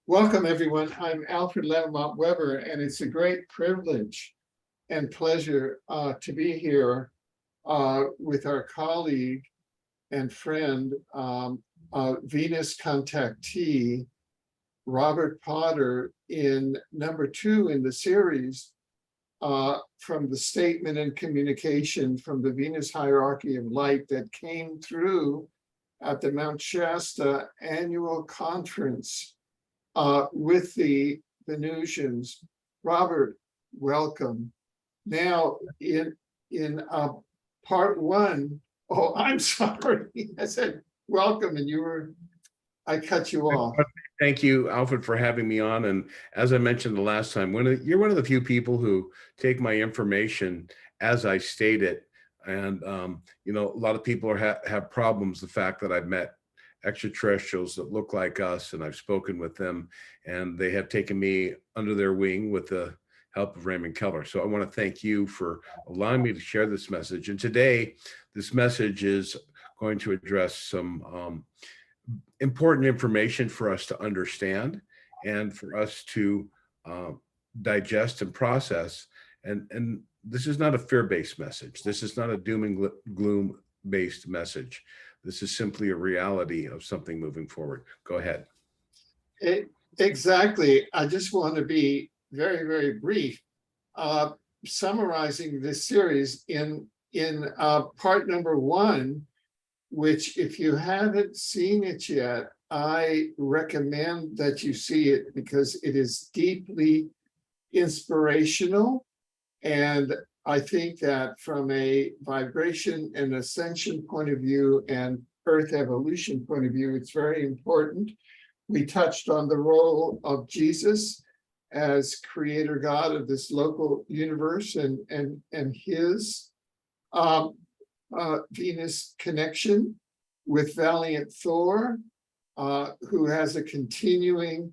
Welcome, everyone. I'm Alfred Lamont Weber, and it's a great privilege and pleasure to be here with our colleague and friend, Venus contactee, Robert Potter, in number 2 in the series from the statement and communication from the Venus hierarchy of light that came through at the Mount Shasta annual conference with the Venusians. Robert, welcome. Now, in part 1, oh, I'm sorry. I said welcome, and I cut you off. Thank you, Alfred, for having me on. And as I mentioned the last time, you're one of the few people who take my information as I state it. And a lot of people have problems. The fact that I've met extraterrestrials that look like us, and I've spoken with them, and they have taken me under their wing with the help of Raymond Keller. So I want to thank you for allowing me to share this message. And today, this message is going to address some important information for us to understand and for us to digest and process. And this is not a fear-based message. This is not a doom and gloom-based message. This is simply a reality of something moving forward. Go ahead. Exactly. I just want to be very, very brief. Summarizing this series in part number 1, which, if you haven't seen it yet, I recommend that you see it because it is deeply inspirational. And I think that from a vibration and ascension point of view and Earth evolution point of view, it's very important. We touched on the role of Jesus as creator God of this local universe and his Venus connection with Valiant Thor, who has a continuing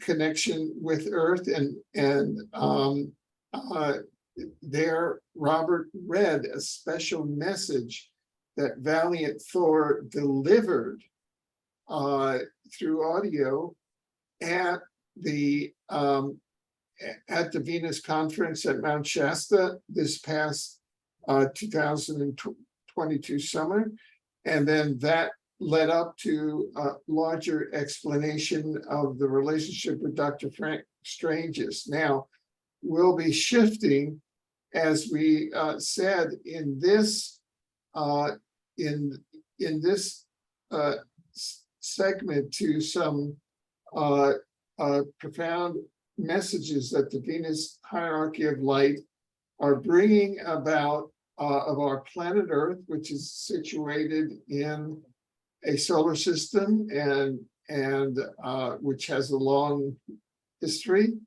connection with Earth, and there Robert read a special message that Valiant Thor delivered through audio at the Venus conference at Mount Shasta this past 2022 summer. And then that led up to a larger explanation of the relationship with Dr. Frank Strange's. Now, we'll be shifting, as we said, in this segment to some profound messages that the Venus hierarchy of light are bringing about of our planet Earth, which is situated in a solar system and which has a long history.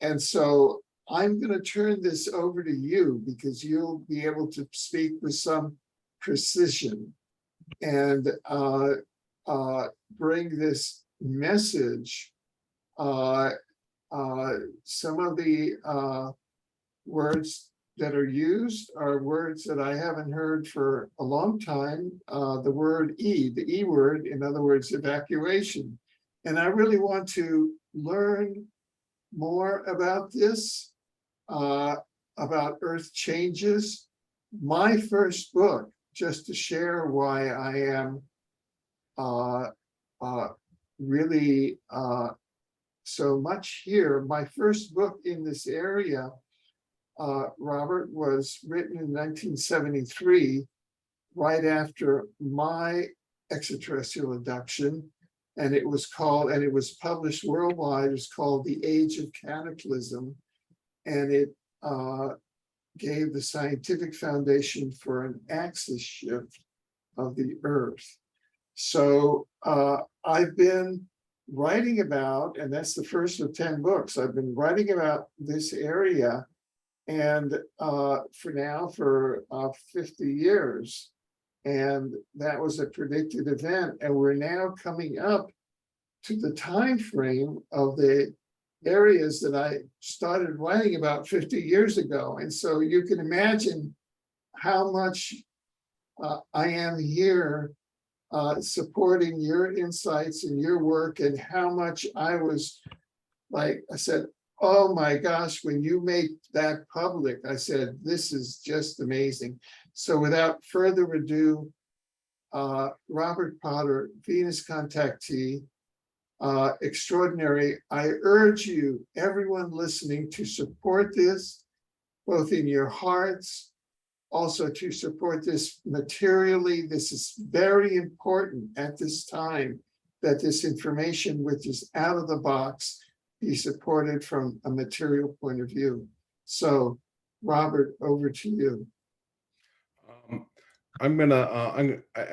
And so I'm going to turn this over to you because you'll be able to speak with some precision and bring this message. Some of the words that are used are words that I haven't heard for a long time. The word the E word, in other words, evacuation. And I really want to learn more about this, about Earth changes. My first book, just to share why I am really so much here, my first book in this area, Robert, was written in 1973, right after my extraterrestrial abduction, and it was published worldwide. It was called The Age of Cataclysm, and it gave the scientific foundation for an axis shift of the Earth. So I've been writing about, and that's the first of 10 books, I've been writing about this area, and for 50 years. And that was a predicted event. And we're now coming up to the time frame of the areas that I started writing about 50 years ago. And so you can imagine how much I am here supporting your insights and your work, and how much I was, like I said, oh my gosh, when you made that public, I said, this is just amazing. So without further ado, Robert Potter, Venus contactee, extraordinary. I urge you, everyone listening, to support this, both in your hearts, also to support this materially. This is very important at this time, that this information, which is out of the box, be supported from a material point of view. So, Robert, over to you. I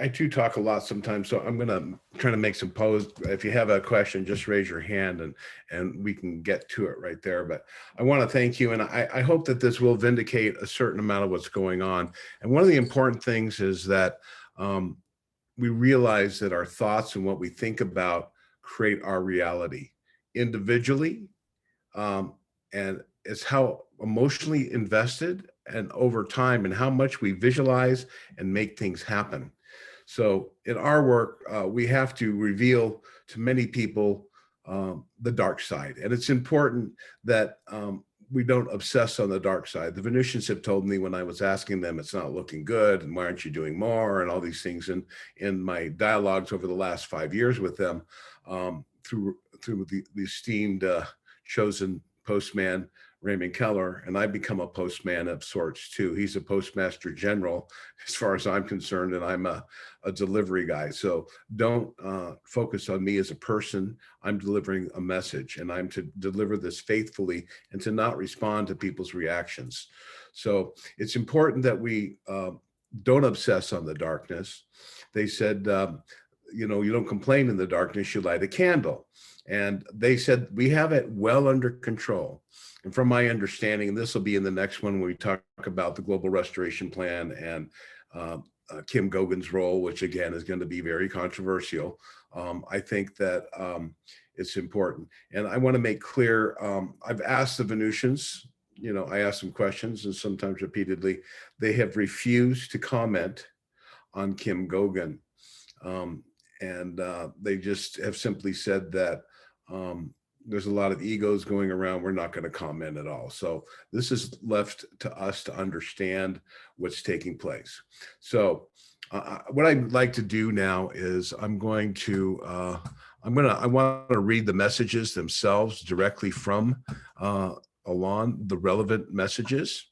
do talk a lot sometimes, so I'm gonna try to make some pose. If you have a question, just raise your hand and we can get to it right there. But I want to thank you, and I hope that this will vindicate a certain amount of what's going on. And one of the important things is that we realize that our thoughts and what we think about create our reality individually, and it's how emotionally invested and over time, and how much we visualize and make things happen. So in our work, we have to reveal to many people the dark side. And it's important that we don't obsess on the dark side. The Venusians have told me, when I was asking them, it's not looking good, and why aren't you doing more, and all these things. And in my dialogues over the last 5 years with them, through the esteemed chosen postman, Raymond Keller, and I become a postman of sorts too. He's a postmaster general as far as I'm concerned, and I'm a delivery guy. So don't focus on me as a person. I'm delivering a message, and I'm to deliver this faithfully and to not respond to people's reactions. So it's important that we don't obsess on the darkness. They said, you know, you don't complain in the darkness, you light a candle. And they said, we have it well under control. And from my understanding, and this will be in the next one when we talk about the Global Restoration Plan and Kim Gogan's role, which again is going to be very controversial. I think that it's important. And I want to make clear, I've asked the Venusians, you know, I asked them questions, and sometimes repeatedly, they have refused to comment on Kim Gogan. And they just have simply said that there's a lot of egos going around. We're not going to comment at all. So this is left to us to understand what's taking place. So what I'd like to do now is I want to read the messages themselves directly from Ahl-Lahn, the relevant messages,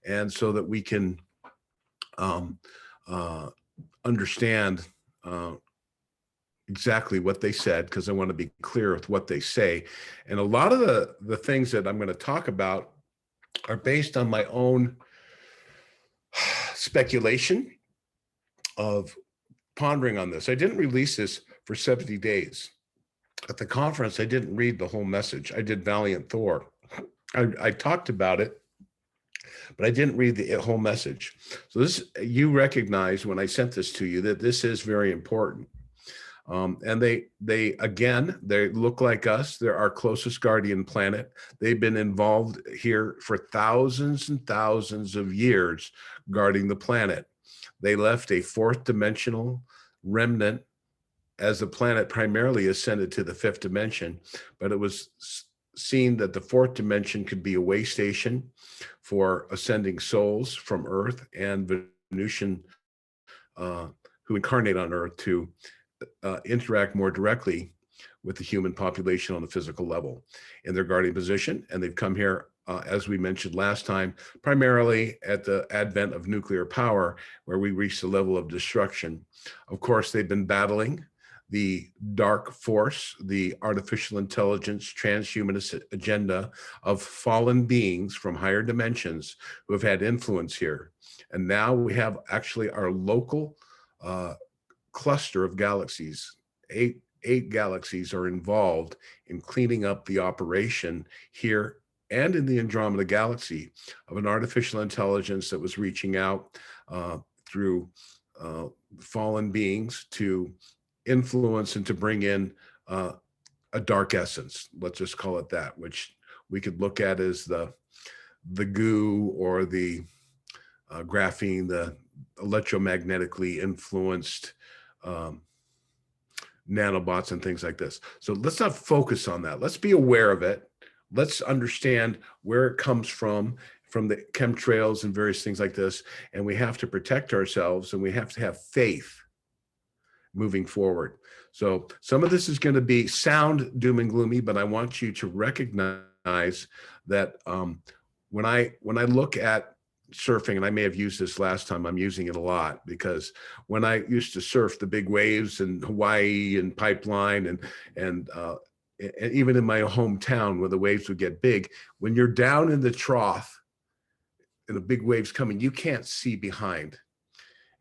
and so that we can understand exactly what they said, because I want to be clear with what they say. And a lot of the things that I'm going to talk about are based on my own speculation of pondering on this. I didn't release this for 70 days. At the conference, I didn't read the whole message. I did Valiant Thor. I talked about it, but I didn't read the whole message. So this, you recognize when I sent this to you that this is very important. And they look like us. They're our closest guardian planet. They've been involved here for thousands and thousands of years guarding the planet. They left a fourth dimensional remnant as the planet primarily ascended to the fifth dimension, but it was seen that the fourth dimension could be a way station for ascending souls from Earth and Venusian who incarnate on Earth to interact more directly with the human population on a physical level in their guardian position. And they've come here, as we mentioned last time, primarily at the advent of nuclear power, where we reached a level of destruction. Of course, they've been battling the dark force, the artificial intelligence, transhumanist agenda of fallen beings from higher dimensions who have had influence here. And now we have actually our local cluster of galaxies. Eight galaxies are involved in cleaning up the operation here and in the Andromeda galaxy of an artificial intelligence that was reaching out through fallen beings to influence and to bring in a dark essence, let's just call it that, which we could look at as the goo or the graphene, the electromagnetically influenced nanobots and things like this. So let's not focus on that. Let's be aware of it. Let's understand where it comes from the chemtrails and various things like this. And we have to protect ourselves, and we have to have faith moving forward. So some of this is going to be sound doom and gloomy, but I want you to recognize that when I look at surfing, and I may have used this last time, I'm using it a lot, because when I used to surf the big waves in Hawaii and Pipeline and even in my hometown where the waves would get big, when you're down in the trough and the big waves coming, you can't see behind.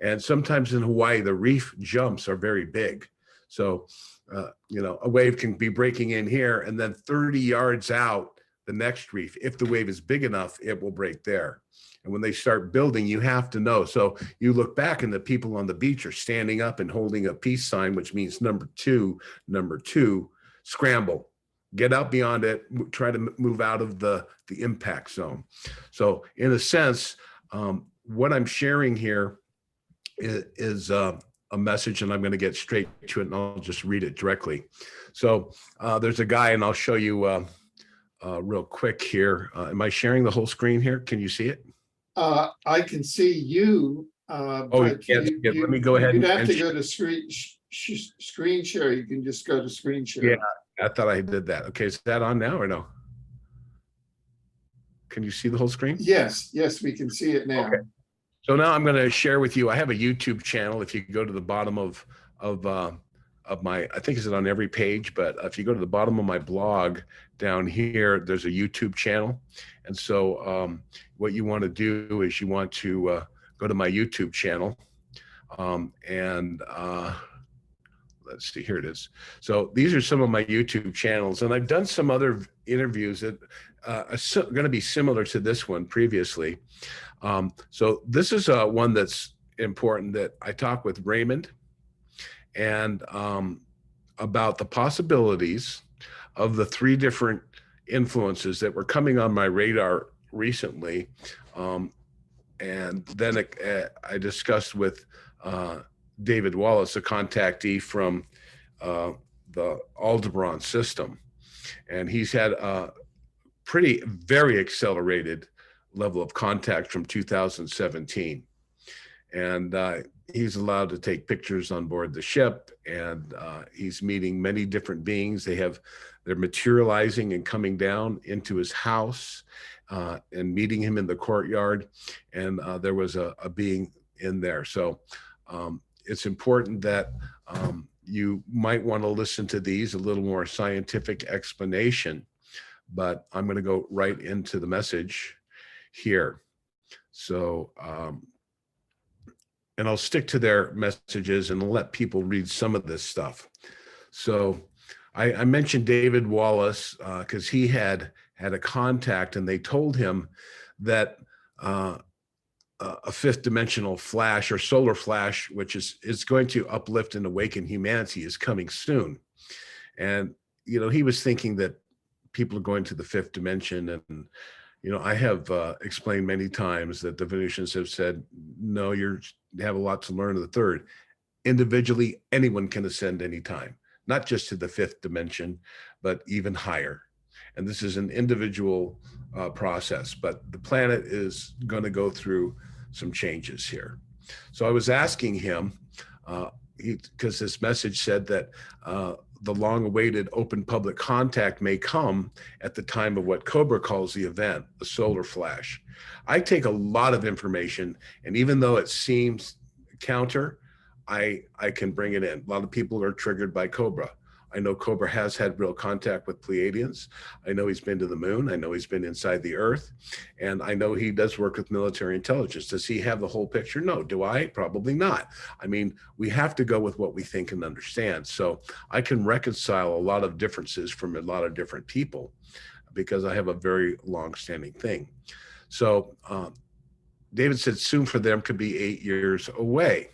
And sometimes in Hawaii, the reef jumps are very big. So, a wave can be breaking in here, and then 30 yards out, the next reef, if the wave is big enough, it will break there. And when they start building, you have to know. So you look back, and the people on the beach are standing up and holding a peace sign, which means number two, scramble, get out beyond it, try to move out of the impact zone. So in a sense, what I'm sharing here is a message, and I'm going to get straight to it, and I'll just read it directly. So there's a guy, and I'll show you real quick here. Am I sharing the whole screen here? Can you see it? I can see you. But yes. Let me go ahead. You'd have to go to screen share. You can just go to screen share. Yeah, I thought I did that. Okay, is that on now or no? Can you see the whole screen? Yes, we can see it now. Okay. So now I'm going to share with you. I have a YouTube channel. If you go to the bottom of my, I think it's on every page, but if you go to the bottom of my blog down here, there's a YouTube channel. And so what you want to do is you want to go to my YouTube channel, and let's see, here it is. So these are some of my YouTube channels, and I've done some other interviews that are going to be similar to this one previously. So this is one that's important, that I talk with Raymond, and about the possibilities of the 3 different influences that were coming on my radar recently. And then I discussed with David Wallace, a contactee from the Aldebaran system. And he's had a very accelerated level of contact from 2017. And he's allowed to take pictures on board the ship, and he's meeting many different beings. They're materializing and coming down into his house and meeting him in the courtyard. And there was a being in there. So it's important that you might want to listen to these, a little more scientific explanation, but I'm going to go right into the message here. So, and I'll stick to their messages and let people read some of this stuff. So I mentioned David Wallace because he had a contact, and they told him that a 5th dimensional flash, or solar flash, which is going to uplift and awaken humanity, is coming soon. And, he was thinking that people are going to the 5th dimension. And, I have explained many times that the Venusians have said, no, you have a lot to learn in the 3rd. Individually, anyone can ascend anytime, not just to the 5th dimension, but even higher. And this is an individual process, but the planet is going to go through some changes here. So I was asking him, because this message said that the long-awaited open public contact may come at the time of what Cobra calls the event, the solar flash. I take a lot of information, and even though it seems counter, I can bring it in. A lot of people are triggered by Cobra. I know Cobra has had real contact with Pleiadians. I know he's been to the moon. I know he's been inside the Earth. And I know he does work with military intelligence. Does he have the whole picture? No. Do I? Probably not. I mean, we have to go with what we think and understand. So I can reconcile a lot of differences from a lot of different people because I have a very long-standing thing. So David said soon for them could be 8 years away.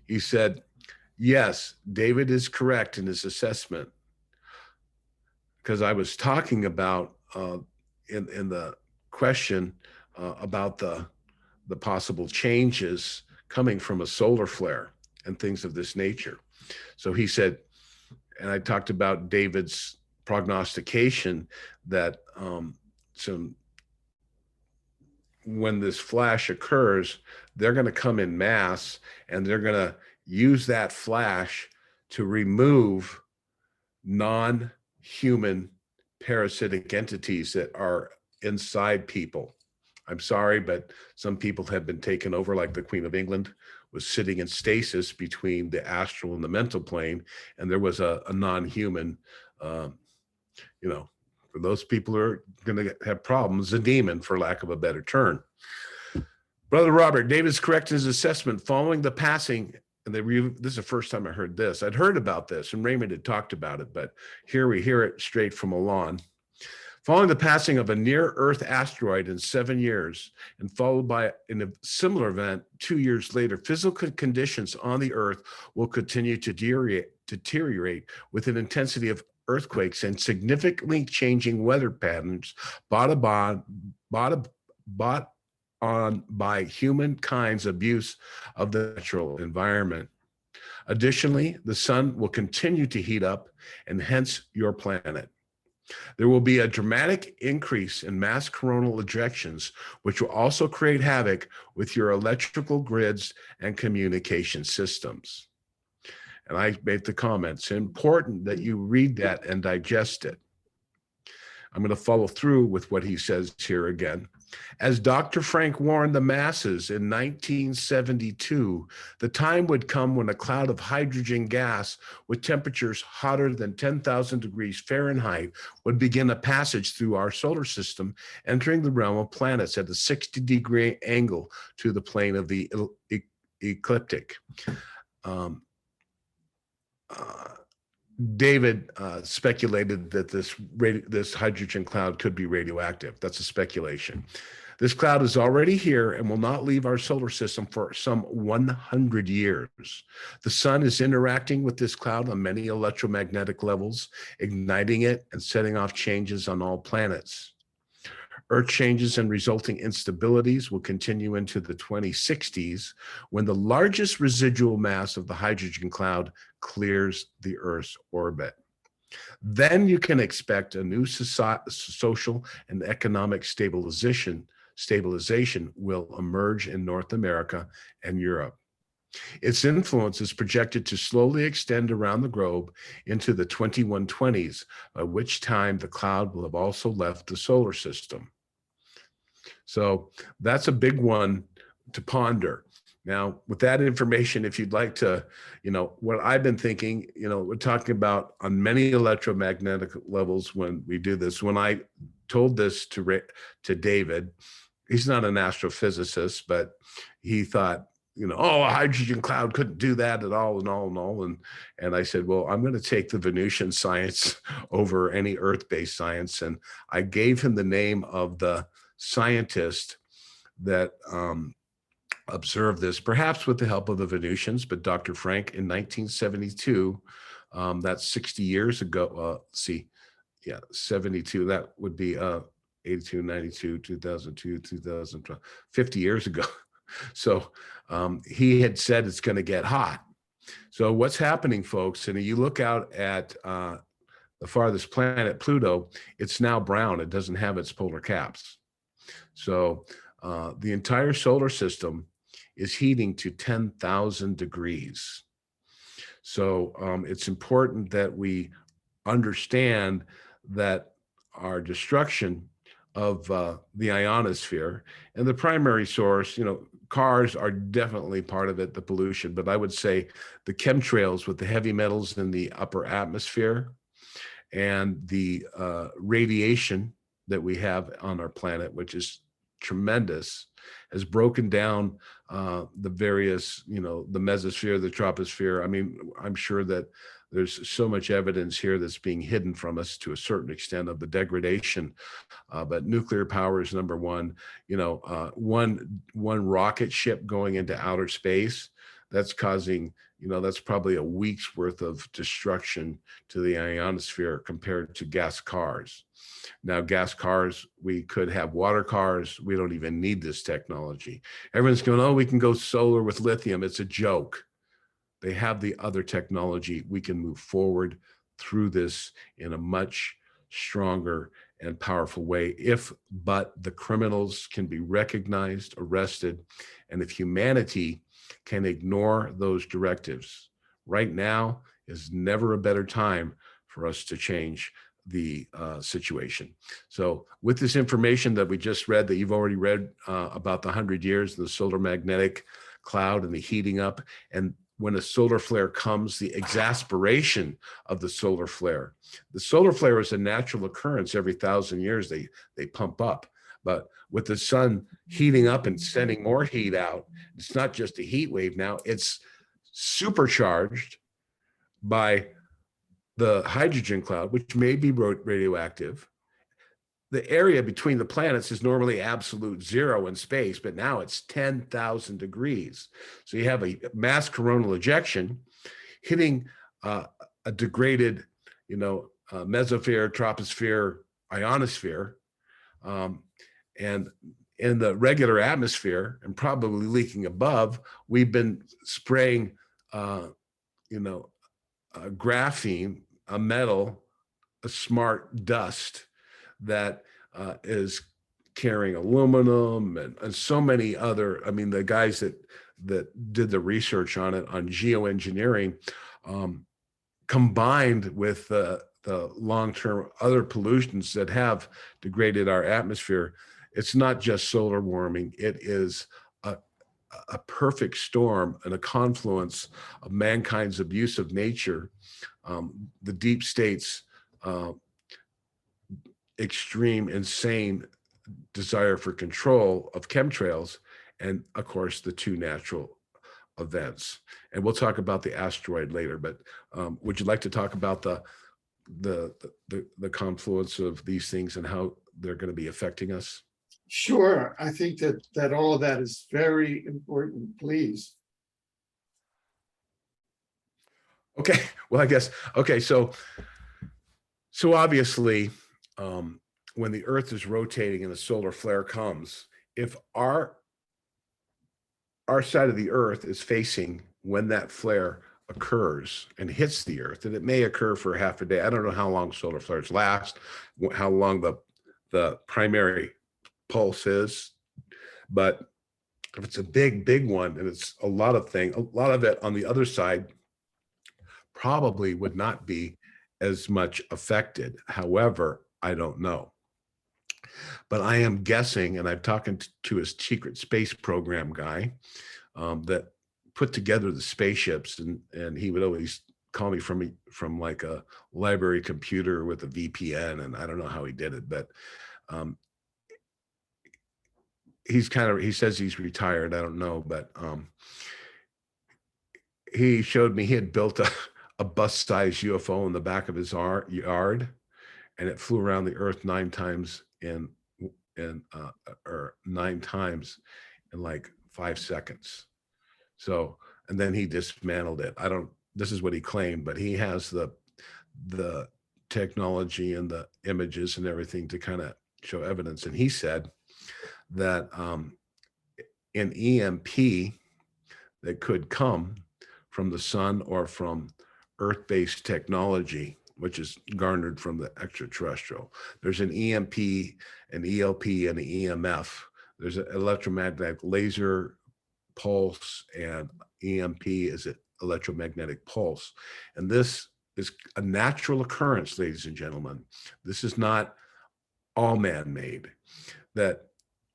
He said, yes, David is correct in his assessment, because I was talking about in the question about the possible changes coming from a solar flare and things of this nature. So he said, and I talked about David's prognostication that when this flash occurs, they're going to come in mass and they're going to use that flash to remove non-human parasitic entities that are inside people. I'm sorry, but some people have been taken over, like the Queen of England was sitting in stasis between the astral and the mental plane, and there was a non-human, for those people who are going to have problems, a demon, for lack of a better term. Brother Robert, David's correct in his assessment. Following the passing, and this is the first time I heard this. I'd heard about this, and Raymond had talked about it, but here we hear it straight from Ahl-Lahn. Following the passing of a near-Earth asteroid in 7 years, and followed by in a similar event 2 years later, physical conditions on the Earth will continue to deteriorate with an intensity of earthquakes and significantly changing weather patterns brought on by humankind's abuse of the natural environment. Additionally, the sun will continue to heat up, and hence your planet. There will be a dramatic increase in mass coronal ejections, which will also create havoc with your electrical grids and communication systems. And I made the comment, it's important that you read that and digest it. I'm going to follow through with what he says here again. As Dr. Frank warned the masses in 1972, the time would come when a cloud of hydrogen gas with temperatures hotter than 10,000 degrees Fahrenheit would begin a passage through our solar system, entering the realm of planets at a 60-degree angle to the plane of the ecliptic. David speculated that this hydrogen cloud could be radioactive. That's a speculation. This cloud is already here and will not leave our solar system for some 100 years. The sun is interacting with this cloud on many electromagnetic levels, igniting it and setting off changes on all planets. Earth changes and resulting instabilities will continue into the 2060s, when the largest residual mass of the hydrogen cloud clears the Earth's orbit. Then you can expect a new social and economic stabilization will emerge in North America and Europe. Its influence is projected to slowly extend around the globe into the 2120s, by which time the cloud will have also left the solar system. So that's a big one to ponder. Now, with that information, if you'd like to, what I've been thinking, we're talking about on many electromagnetic levels when we do this. When I told this to David, he's not an astrophysicist, but he thought, a hydrogen cloud couldn't do that at all and all. And I said, well, I'm going to take the Venusian science over any Earth-based science. And I gave him the name of the scientist that observed this, perhaps with the help of the Venusians, but Dr. Frank in 1972, that's 60 years ago. 72, that would be 82, 92, 2002, 2012, 50 years ago. So he had said it's going to get hot. So what's happening, folks, and you look out at the farthest planet, Pluto, it's now brown. It doesn't have its polar caps. So the entire solar system is heating to 10,000 degrees. So it's important that we understand that our destruction of the ionosphere, and the primary source, cars are definitely part of it, the pollution, but I would say the chemtrails with the heavy metals in the upper atmosphere and the radiation that we have on our planet, which is tremendous, has broken down the various, the mesosphere, the troposphere. I mean, I'm sure that there's so much evidence here that's being hidden from us to a certain extent of the degradation. But nuclear power is number one. One rocket ship going into outer space, that's causing, that's probably a week's worth of destruction to the ionosphere compared to gas cars. Now, gas cars, we could have water cars. We don't even need this technology. Everyone's going, oh, we can go solar with lithium. It's a joke. they have the other technology. We can move forward through this in a much stronger and powerful way if but the criminals can be recognized, arrested, and if humanity can ignore those directives. Right now is never a better time for us to change the situation. So with this information that we just read, that you've already read about the 100 years, the solar magnetic cloud and the heating up, and when a solar flare comes, the exasperation of the solar flare. The solar flare is a natural occurrence. Every 1,000 years they pump up. But with the sun heating up and sending more heat out, it's not just a heat wave now, it's supercharged by the hydrogen cloud, which may be radioactive. The area between the planets is normally absolute zero in space, but now it's 10,000 degrees. So you have a mass coronal ejection hitting a degraded, mesosphere, troposphere, ionosphere, and in the regular atmosphere and probably leaking above, we've been spraying, graphene, a metal, a smart dust that is carrying aluminum and so many other, the guys that did the research on it, on geoengineering, combined with the long-term other pollutions that have degraded our atmosphere. It's not just solar warming, it is a perfect storm and a confluence of mankind's abuse of nature, the deep state's extreme, insane desire for control of chemtrails, and of course the two natural events. And we'll talk about the asteroid later, but would you like to talk about the confluence of these things and how they're going to be affecting us? Sure. I think that all of that is very important, please. Okay, well, I guess, okay, so obviously, when the Earth is rotating and a solar flare comes, if our side of the Earth is facing when that flare occurs and hits the Earth, and it may occur for half a day. I don't know how long solar flares last, how long the primary pulse is, but if it's a big one and it's a lot of it on the other side probably would not be as much affected. However, I don't know. But I am guessing, and I've talked to his secret space program guy that put together the spaceships, and he would always call me from like a library computer with a VPN, and I don't know how he did it, but he says he's retired. I don't know, but he showed me he had built a bus-sized UFO in the back of his yard, and it flew around the Earth 9 times or 9 times in like 5 seconds. So, and then he dismantled it. This is what he claimed, but he has the technology and the images and everything to kind of show evidence. And he said that an EMP that could come from the sun or from Earth-based technology, which is garnered from the extraterrestrial. There's an EMP, an ELP, and an EMF. There's an electromagnetic laser pulse, and EMP is an electromagnetic pulse. And this is a natural occurrence, ladies and gentlemen. This is not all man-made, that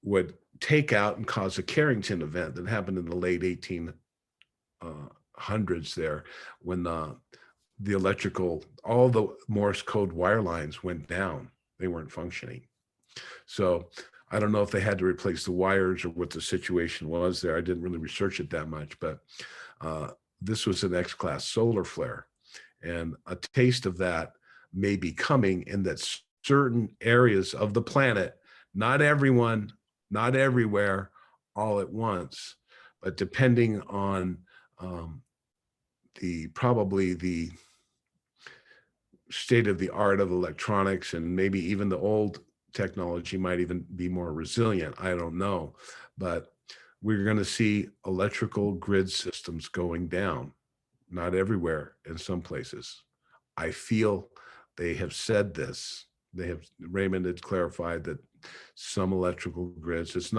would take out and cause a Carrington event that happened in the late 1800s there, when the electrical, all the Morse code wire lines went down. They weren't functioning. So I don't know if they had to replace the wires or what the situation was there. I didn't really research it that much, but this was an X-class solar flare. And a taste of that may be coming in that certain areas of the planet, not everyone, not everywhere, all at once, but depending on probably the state of the art of electronics, and maybe even the old technology might even be more resilient. I don't know, but we're going to see electrical grid systems going down. not everywhere, in some places. I feel they have said this. Raymond had clarified that some electrical grids, this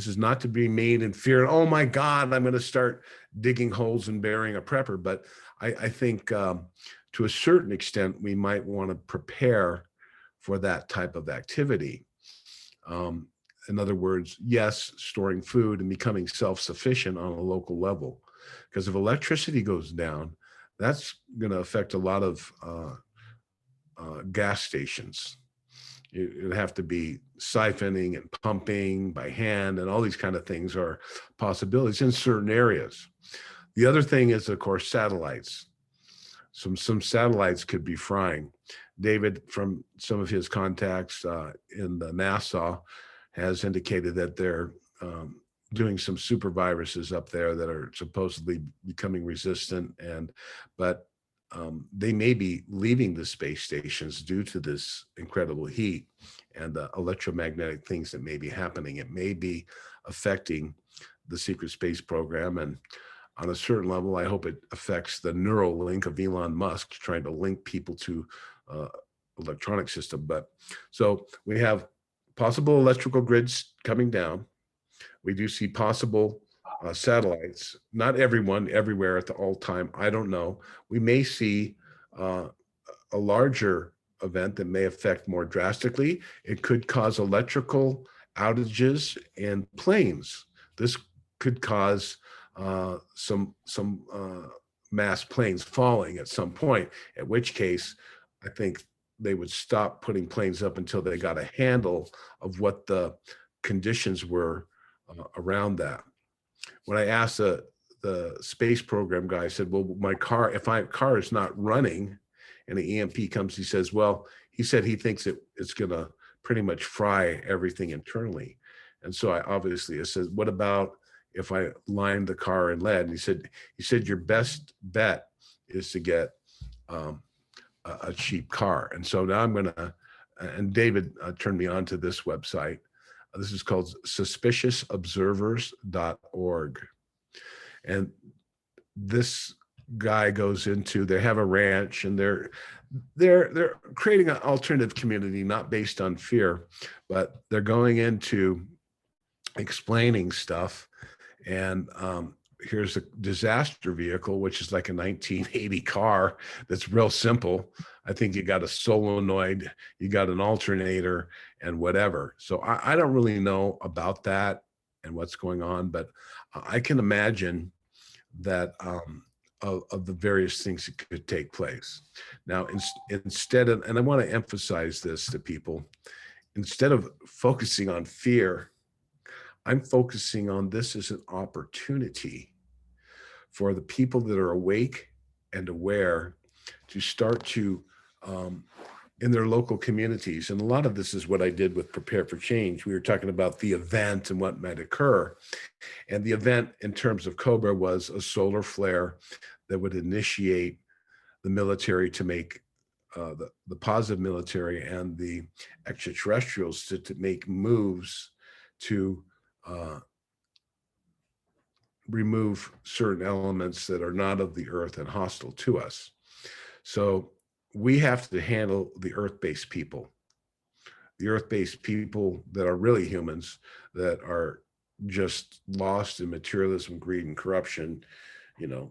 is not to be made in fear. Oh my God, I'm going to start digging holes and burying a prepper. But I think to a certain extent, we might want to prepare for that type of activity. In other words, yes, storing food and becoming self-sufficient on a local level. Because if electricity goes down, that's going to affect a lot of gas stations. It'd have to be siphoning and pumping by hand, and all these kind of things are possibilities in certain areas. The other thing is, of course, satellites. Some satellites could be frying. David, from some of his contacts in the NASA, has indicated that they're doing some super viruses up there that are supposedly becoming resistant, but they may be leaving the space stations due to this incredible heat and the electromagnetic things that may be happening. It may be affecting the secret space program, and on a certain level, I hope it affects the neural link of Elon Musk trying to link people to electronic system. But so we have possible electrical grids coming down. We do see possible satellites, not everyone, everywhere at the all time. I don't know. We may see a larger event that may affect more drastically. It could cause electrical outages in planes. This could cause some mass planes falling at some point, at which case I think they would stop putting planes up until they got a handle of what the conditions were around that. When I asked the space program guy, I said, well, my car, if my car is not running and the EMP comes, he says, well, he said he thinks it's going to pretty much fry everything internally. And so I said, what about if I line the car in lead? And he said your best bet is to get a cheap car. And so now I'm going to, and David turned me on to this website. This is called suspiciousobservers.org. And this guy goes into, they have a ranch and they're creating an alternative community, not based on fear, but they're going into explaining stuff. And here's a disaster vehicle, which is like a 1980 car that's real simple. I think you got a solenoid, you got an alternator and whatever. So I don't really know about that and what's going on, but I can imagine that of the various things that could take place. Now, instead of, and I want to emphasize this to people, instead of focusing on fear, I'm focusing on this as an opportunity for the people that are awake and aware to start to, in their local communities. And a lot of this is what I did with Prepare for Change. We were talking about the event and what might occur. And the event in terms of Cobra was a solar flare that would initiate the military to make the positive military and the extraterrestrials to make moves to remove certain elements that are not of the earth and hostile to us. So we have to handle the earth-based people that are really humans, that are just lost in materialism, greed, and corruption,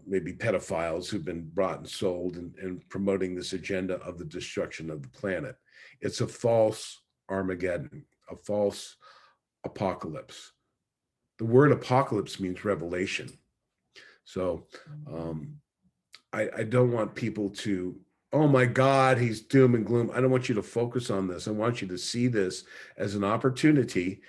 maybe pedophiles who've been bought and sold and promoting this agenda of the destruction of the planet. It's a false Armageddon, a false apocalypse. The word apocalypse means revelation. So I don't want people to, oh my God, he's doom and gloom. I don't want you to focus on this. I want you to see this as an opportunity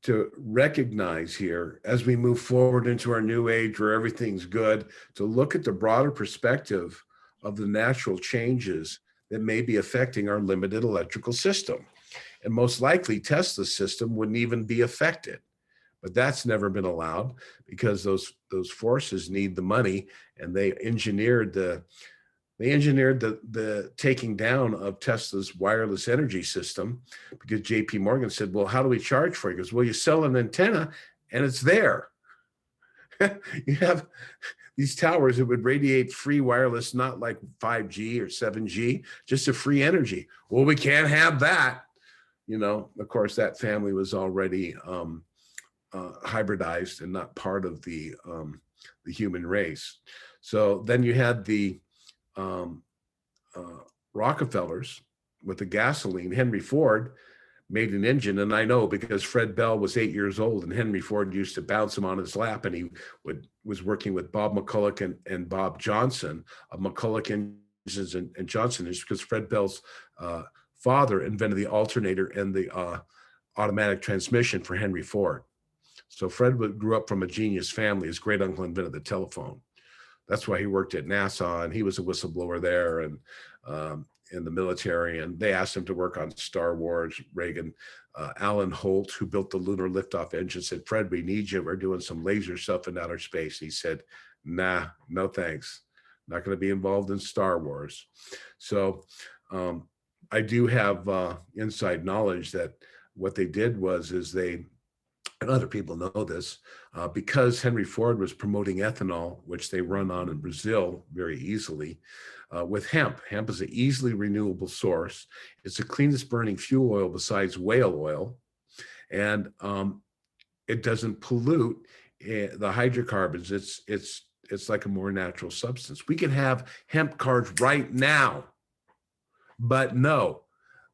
to recognize here, as we move forward into our new age where everything's good, to look at the broader perspective of the natural changes that may be affecting our limited electrical system. And most likely Tesla's system wouldn't even be affected. But that's never been allowed because those forces need the money, and they engineered the taking down of Tesla's wireless energy system, because JP Morgan said, well, how do we charge for it? He goes, well, you sell an antenna and it's there. You have these towers, it would radiate free wireless, not like 5G or 7G, just a free energy. Well, we can't have that. You know, of course, that family was already hybridized and not part of the human race. So then you had the Rockefellers with the gasoline. Henry Ford made an engine, and I know because Fred Bell was 8 years old, and Henry Ford used to bounce him on his lap, and he was working with Bob McCulloch and Bob Johnson of McCulloch Engines and Johnson, is because Fred Bell's father invented the alternator and the automatic transmission for Henry Ford. So Fred grew up from a genius family. His great uncle invented the telephone. That's why he worked at NASA, and he was a whistleblower there and in the military. And they asked him to work on Star Wars. Reagan, Alan Holt, who built the lunar liftoff engine, said, "Fred, we need you. We're doing some laser stuff in outer space." He said, "Nah, no thanks. Not going to be involved in Star Wars." So I do have inside knowledge that what they did is they, and other people know this, because Henry Ford was promoting ethanol, which they run on in Brazil very easily, with hemp. Hemp is an easily renewable source. It's the cleanest burning fuel oil besides whale oil, and it doesn't pollute the hydrocarbons. It's like a more natural substance. We can have hemp cars right now, but no,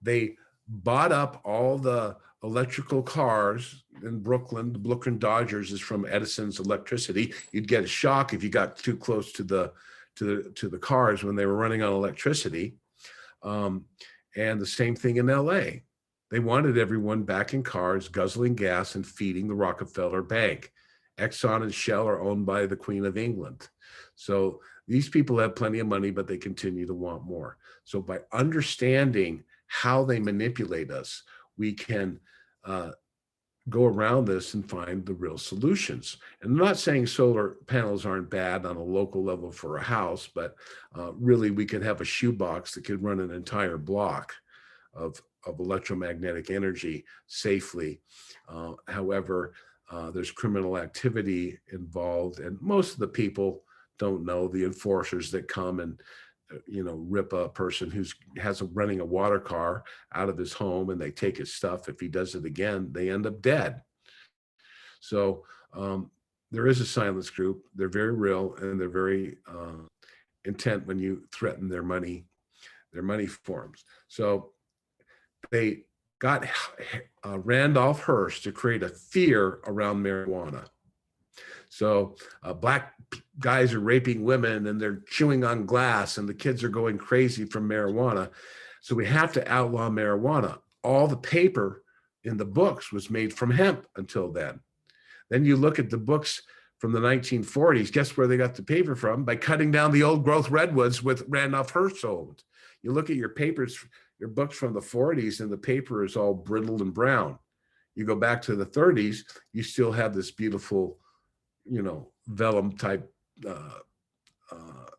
they bought up all the electrical cars in Brooklyn. The Brooklyn Dodgers is from Edison's electricity. You'd get a shock if you got too close to the cars when they were running on electricity. And the same thing in LA. They wanted everyone back in cars, guzzling gas and feeding the Rockefeller Bank. Exxon and Shell are owned by the Queen of England. So these people have plenty of money, but they continue to want more. So by understanding how they manipulate us, we can go around this and find the real solutions. And I'm not saying solar panels aren't bad on a local level for a house, but really we could have a shoebox that could run an entire block of electromagnetic energy safely. However, there's criminal activity involved, and most of the people don't know, the enforcers that come and rip a person who's running a water car out of his home, and they take his stuff. If he does it again, they end up dead. So there is a silence group. They're very real, and they're very intent when you threaten their money forms. So they got Randolph Hearst to create a fear around marijuana. So black guys are raping women, and they're chewing on glass, and the kids are going crazy from marijuana. So we have to outlaw marijuana. All the paper in the books was made from hemp until then. Then you look at the books from the 1940s. Guess where they got the paper from? By cutting down the old growth redwoods with Randolph Hearst owned. You look at your papers, your books from the 40s, and the paper is all brittle and brown. You go back to the 30s, you still have this beautiful, vellum type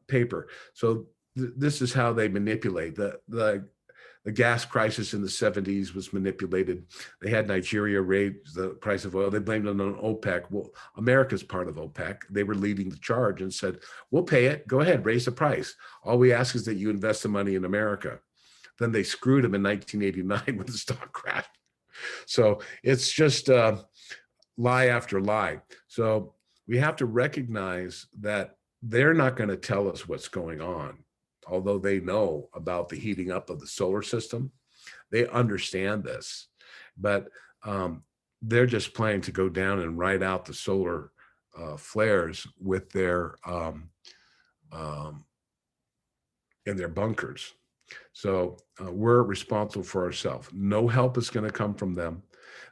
paper. So this is how they manipulate. The gas crisis in the 70s was manipulated. They had Nigeria raise the price of oil. They blamed it on OPEC. Well, America's part of OPEC. They were leading the charge and said, "We'll pay it. Go ahead, raise the price. All we ask is that you invest the money in America." Then they screwed them in 1989 when the stock crashed. So it's just lie after lie. So we have to recognize that they're not going to tell us what's going on, although they know about the heating up of the solar system. They understand this, but they're just planning to go down and ride out the solar flares with their in their bunkers. So we're responsible for ourselves. No help is going to come from them.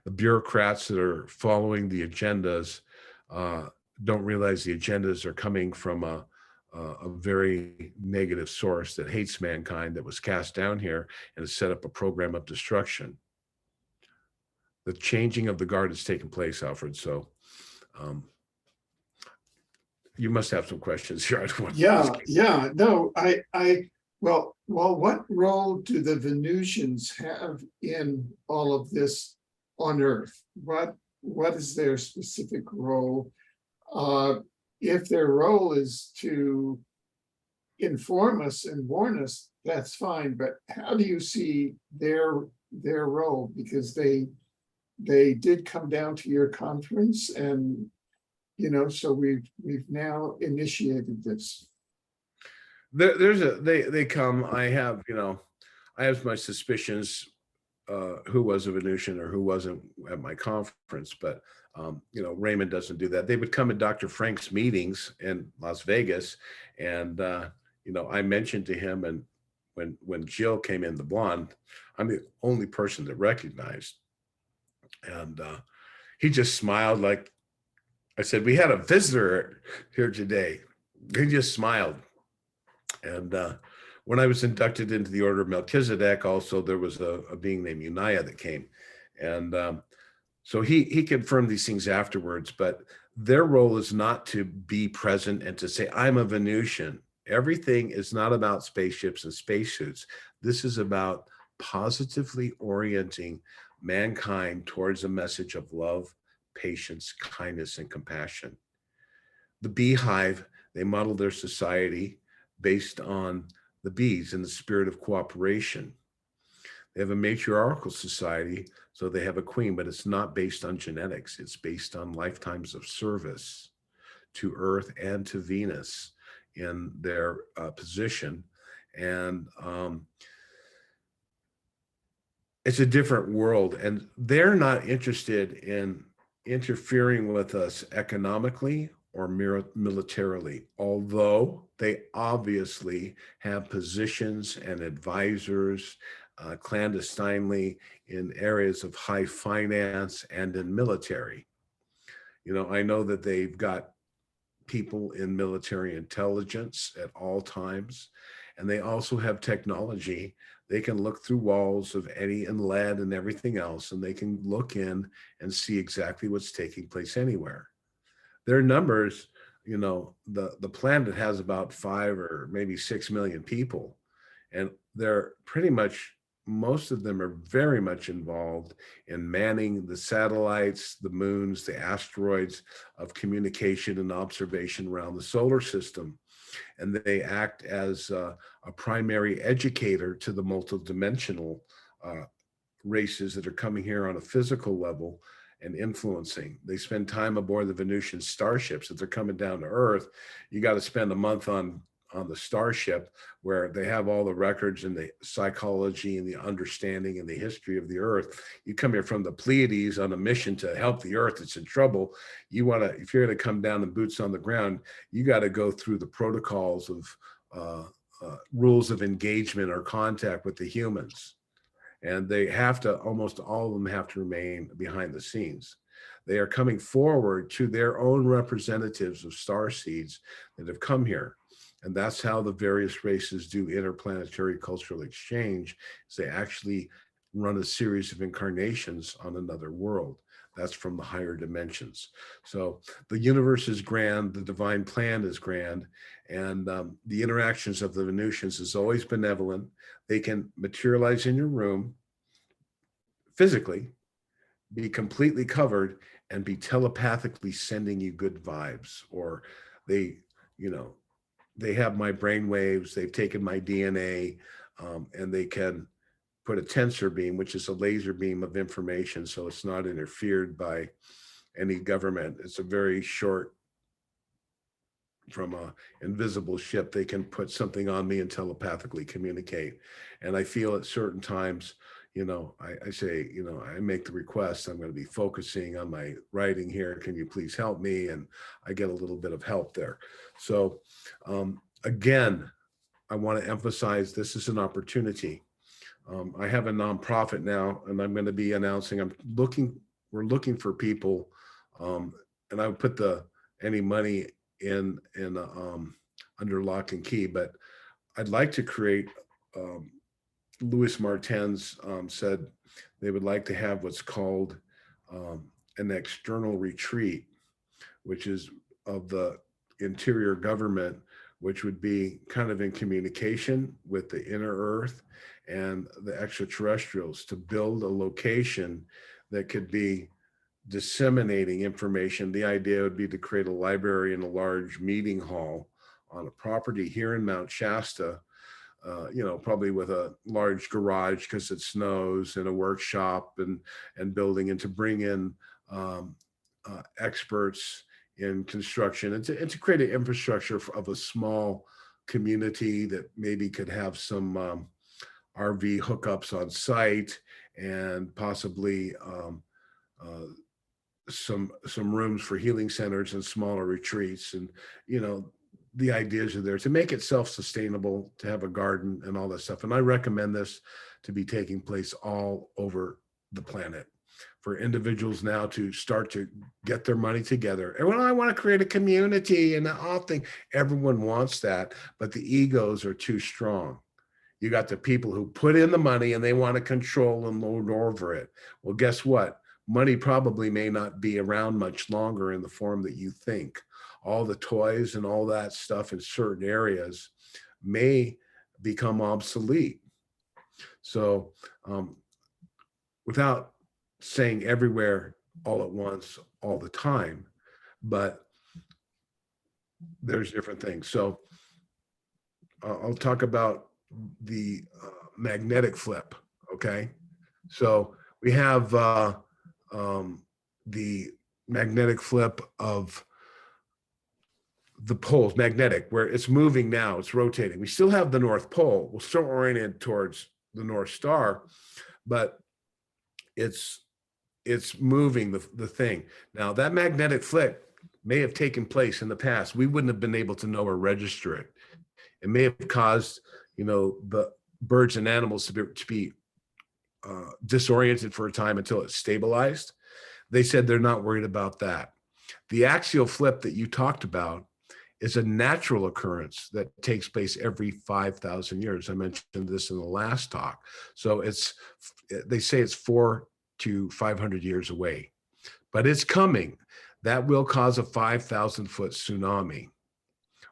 The bureaucrats that are following the agendas don't realize the agendas are coming from a very negative source that hates mankind, that was cast down here and has set up a program of destruction. The changing of the guard has taken place, Alfred. So you must have some questions here. No, well, what role do the Venusians have in all of this on Earth? What is their specific role? if their role is to inform us and warn us, that's fine, but how do you see their role? Because they did come down to your conference, and so we've now initiated this. They come. I have, I have my suspicions who was a Venusian or who wasn't at my conference, but Raymond doesn't do that. They would come at Dr. Frank's meetings in Las Vegas, and I mentioned to him, and when Jill came in, the blonde, I'm the only person that recognized, and he just smiled. Like I said, we had a visitor here today. He just smiled. And when I was inducted into the Order of Melchizedek, also there was a being named Uniah that came, and so he confirmed these things afterwards. But their role is not to be present and to say, I'm a Venusian. Everything is not about spaceships and spacesuits. This is about positively orienting mankind towards a message of love, patience, kindness, and compassion. The beehive, they model their society based on the bees and the spirit of cooperation. They have a matriarchal society, so they have a queen, but it's not based on genetics. It's based on lifetimes of service to Earth and to Venus in their position. And it's a different world, and they're not interested in interfering with us economically or militarily, although they obviously have positions and advisors clandestinely in areas of high finance and in military. I know that they've got people in military intelligence at all times, and they also have technology. They can look through walls of Eddie and lead and everything else, and they can look in and see exactly what's taking place anywhere. Their numbers, the planet has about 5 or maybe 6 million people, and they're pretty much, most of them are very much involved in manning the satellites, the moons, the asteroids of communication and observation around the solar system. And they act as a primary educator to the multidimensional races that are coming here on a physical level and influencing. They spend time aboard the Venusian starships. If they're coming down to Earth, you got to spend a month on the starship, where they have all the records and the psychology and the understanding and the history of the Earth. You come here from the Pleiades on a mission to help the Earth that's in trouble. If you're going to come down and boots on the ground, you got to go through the protocols of rules of engagement or contact with the humans. And they have to, almost all of them have to remain behind the scenes. They are coming forward to their own representatives of star seeds that have come here. And that's how the various races do interplanetary cultural exchange, is they actually run a series of incarnations on another world. That's from the higher dimensions. So the universe is grand, the divine plan is grand, and the interactions of the Venusians is always benevolent. They can materialize in your room physically, be completely covered, and be telepathically sending you good vibes. Or they have my brain waves, they've taken my DNA, and they can put a tensor beam, which is a laser beam of information, so it's not interfered by any government. It's a very short, from a invisible ship, they can put something on me and telepathically communicate. And I feel at certain times, I say, I make the request, I'm going to be focusing on my writing here. Can you please help me? And I get a little bit of help there. So again, I want to emphasize this is an opportunity. I have a nonprofit now, and I'm going to be announcing, we're looking for people, and I would put any money in under lock and key, but I'd like to create, Louis Maertens said they would like to have what's called an external retreat, which is of the interior government, which would be kind of in communication with the inner earth and the extraterrestrials, to build a location that could be disseminating information. The idea would be to create a library and a large meeting hall on a property here in Mount Shasta, probably with a large garage because it snows, and a workshop and building, and to bring in experts in construction, and to create an infrastructure of a small community that maybe could have some RV hookups on site, and possibly some rooms for healing centers and smaller retreats. And the ideas are there to make it self-sustainable, to have a garden and all that stuff. And I recommend this to be taking place all over the planet, for individuals now to start to get their money together. And when I want to create a community and all thing, everyone wants that, but the egos are too strong. You got the people who put in the money and they want to control and lord over it. Well, guess what? Money probably may not be around much longer in the form that you think. All the toys and all that stuff in certain areas may become obsolete. So without saying everywhere all at once all the time, but there's different things. So I'll talk about the magnetic flip. Okay, so we have the magnetic flip of the poles, magnetic, where it's moving now, it's rotating. We still have the North Pole, we're still oriented towards the North Star, but it's moving the thing. Now that magnetic flip may have taken place in the past. We wouldn't have been able to know or register it. It may have caused, the birds and animals to be disoriented for a time until it stabilized. They said they're not worried about that. The axial flip that you talked about is a natural occurrence that takes place every 5,000 years. I mentioned this in the last talk. So they say it's 400 to 500 years away, but it's coming. That will cause a 5,000-foot tsunami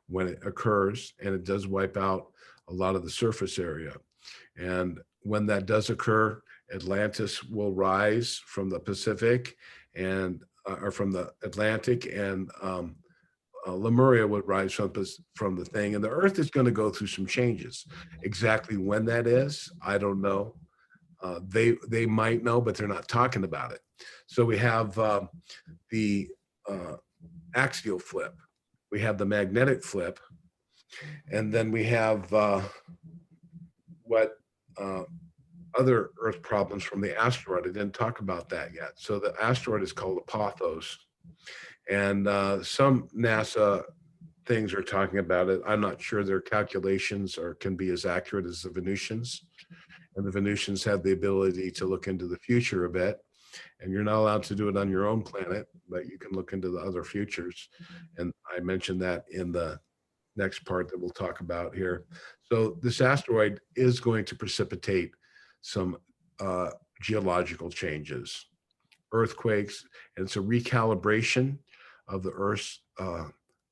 when it occurs, and it does wipe out a lot of the surface area. And when that does occur, Atlantis will rise from the Pacific or from the Atlantic, and Lemuria would rise from the thing, and the Earth is going to go through some changes. Exactly when that is, I don't know. They might know, but they're not talking about it. So we have the axial flip, we have the magnetic flip, and then we have what other Earth problems from the asteroid. I didn't talk about that yet. So the asteroid is called Apophos, and some NASA things are talking about it. I'm not sure their calculations can be as accurate as the Venusians. And the Venusians have the ability to look into the future a bit. And you're not allowed to do it on your own planet, but you can look into the other futures. And I mentioned that in the next part that we'll talk about here. So this asteroid is going to precipitate some geological changes, earthquakes, and it's a recalibration of the Earth's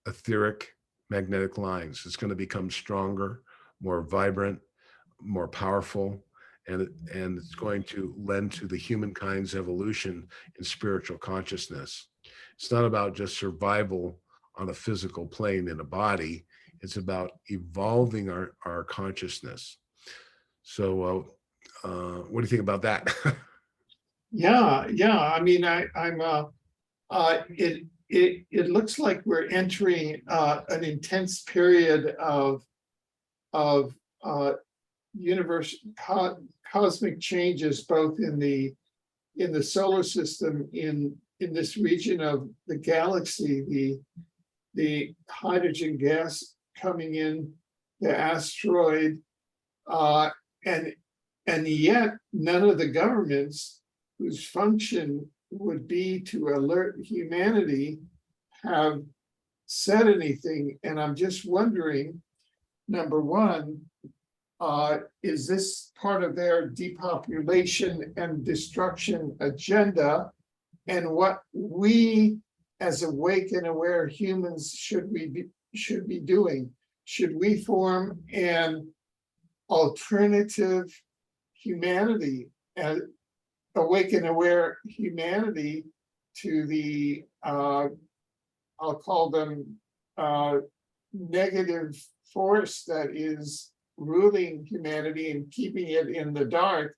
etheric magnetic lines. It's going to become stronger, more vibrant, more powerful, and it's going to lend to the humankind's evolution in spiritual consciousness. It's not about just survival on a physical plane in a body. It's about evolving our consciousness. So what do you think about that? Yeah. I mean, it looks like we're entering an intense period of cosmic changes, both in the solar system, in this region of the galaxy, the hydrogen gas coming in, the asteroid, and yet none of the governments whose function would be to alert humanity have said anything. And I'm just wondering, number one, is this part of their depopulation and destruction agenda? And what we as awake and aware humans should be doing? Should we form an alternative humanity, awake and aware humanity, to the, I'll call them negative force that is ruling humanity and keeping it in the dark,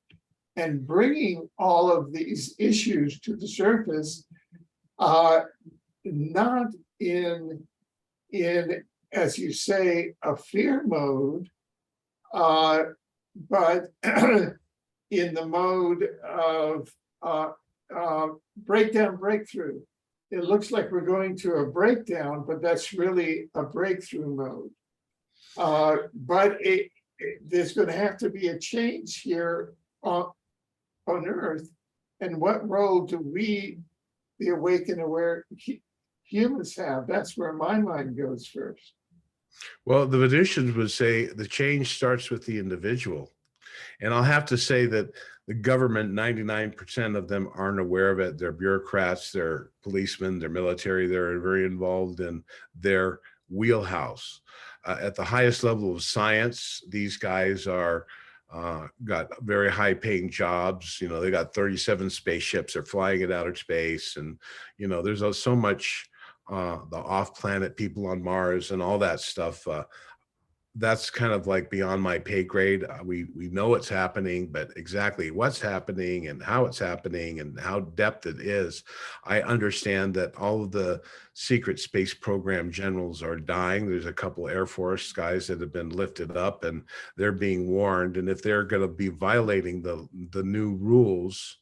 and bringing all of these issues to the surface, not in, as you say, a fear mode, but in the mode of breakdown, breakthrough. It looks like we're going to a breakdown, but that's really a breakthrough mode. But there's going to have to be a change here on Earth. And what role do we, the awakened aware humans, have? That's where my mind goes first. Well, the Venusians would say the change starts with the individual. And I'll have to say that the government, 99% of them aren't aware of it. They're bureaucrats, they're policemen, they're military, they're very involved in their wheelhouse. At the highest level of science, these guys are got very high paying jobs. You know, they got 37 spaceships, they're flying in outer space. And, you know, there's so much the off planet people on Mars and all that stuff. That's kind of like beyond my pay grade. We know it's happening, but exactly what's happening and how it's happening and how depth it is. I understand that all of the secret space program generals are dying. There's a couple Air Force guys that have been lifted up and they're being warned. And if they're going to be violating the new rules,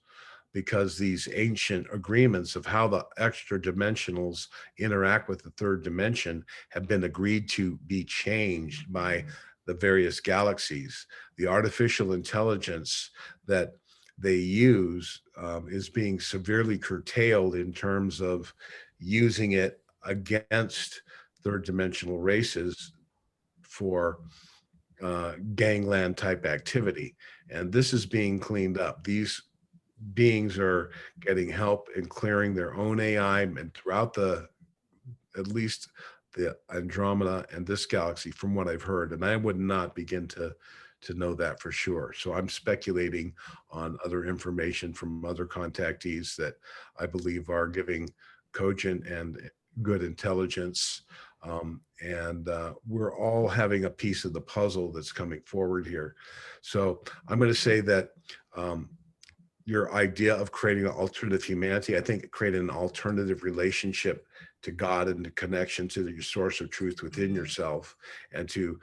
because these ancient agreements of how the extra dimensionals interact with the third dimension have been agreed to be changed by the various galaxies. The artificial intelligence that they use is being severely curtailed in terms of using it against third dimensional races for gangland type activity. And this is being cleaned up. These beings are getting help in clearing their own AI, and throughout at least the Andromeda and this galaxy, from what I've heard, and I would not begin to know that for sure. So I'm speculating on other information from other contactees that I believe are giving cogent and good intelligence. And we're all having a piece of the puzzle that's coming forward here. So I'm going to say that your idea of creating an alternative humanity, I think creating an alternative relationship to God and the connection to your source of truth within yourself, and to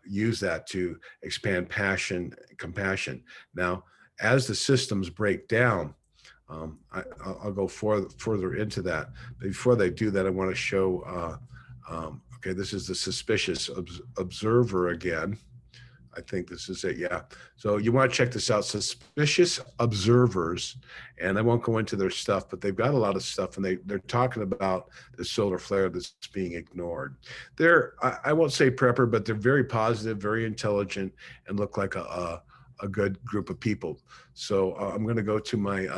use that to expand passion, compassion. Now, as the systems break down, I'll go further into that. But before they do that, I want to show, okay, this is the suspicious observer again. I think this is it, yeah. So you want to check this out, suspicious observers, and I won't go into their stuff, but they've got a lot of stuff, and they're talking about the solar flare that's being ignored. They're, I won't say prepper, but they're very positive, very intelligent, and look like a good group of people. So I'm going to go to my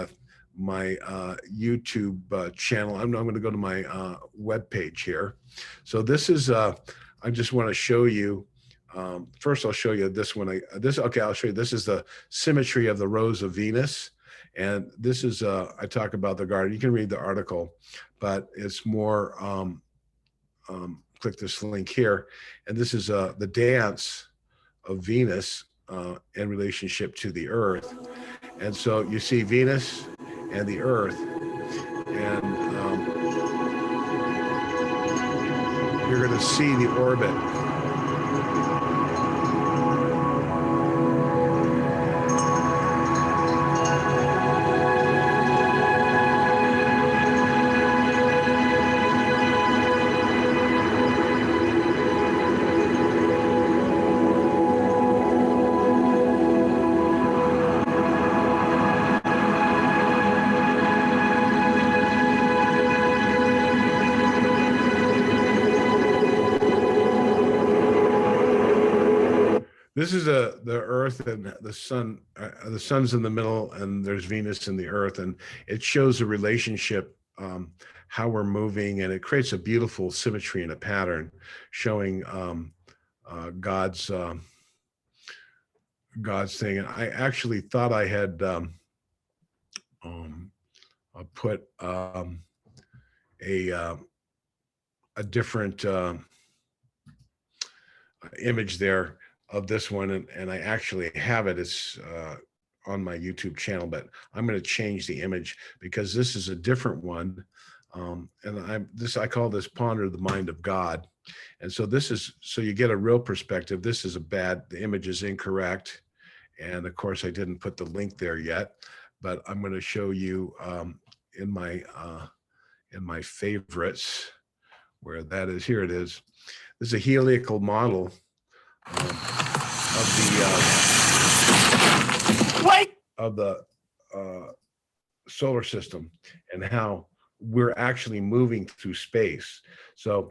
YouTube channel. I'm going to go to my web page here. So this is, I just want to show you. First, I'll show you this one. Okay, I'll show you. This is the symmetry of the rose of Venus. And this is, I talk about the garden. You can read the article, but it's more, click this link here. And this is the dance of Venus in relationship to the Earth. And so you see Venus and the Earth. And you're going to see the orbit. This is the Earth and the Sun. The Sun's in the middle, and there's Venus and the Earth, and it shows a relationship, how we're moving, and it creates a beautiful symmetry and a pattern, showing God's thing. And I actually thought I had. I'll put a different image there of this one, and I actually have it. It's on my YouTube channel, but I'm going to change the image because this is a different one. And I call this Ponder the Mind of God. And so this is, so you get a real perspective. This is the image is incorrect. And of course I didn't put the link there yet, but I'm going to show you in my favorites where that is. Here it is. This is a heliacal model of the solar system and how we're actually moving through space. So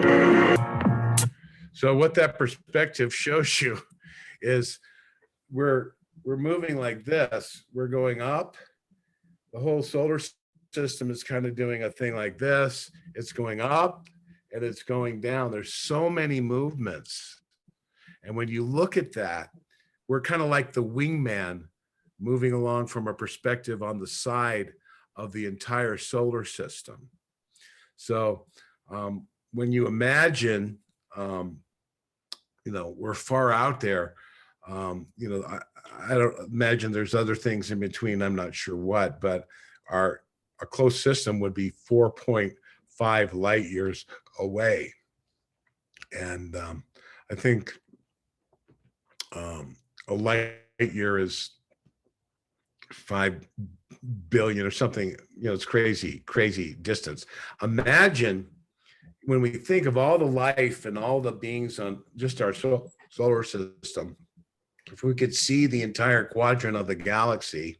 what that perspective shows you is we're moving like this. We're going up. The whole solar system is kind of doing a thing like this. It's going up and it's going down. There's so many movements. And when you look at that, we're kind of like the wingman moving along from a perspective on the side of the entire solar system. So when you imagine, we're far out there, I don't imagine there's other things in between. I'm not sure what, but our close system would be 4.5 light years away. And I think a light year is 5 billion or something. It's crazy distance. Imagine when we think of all the life and all the beings on just our solar system, if we could see the entire quadrant of the galaxy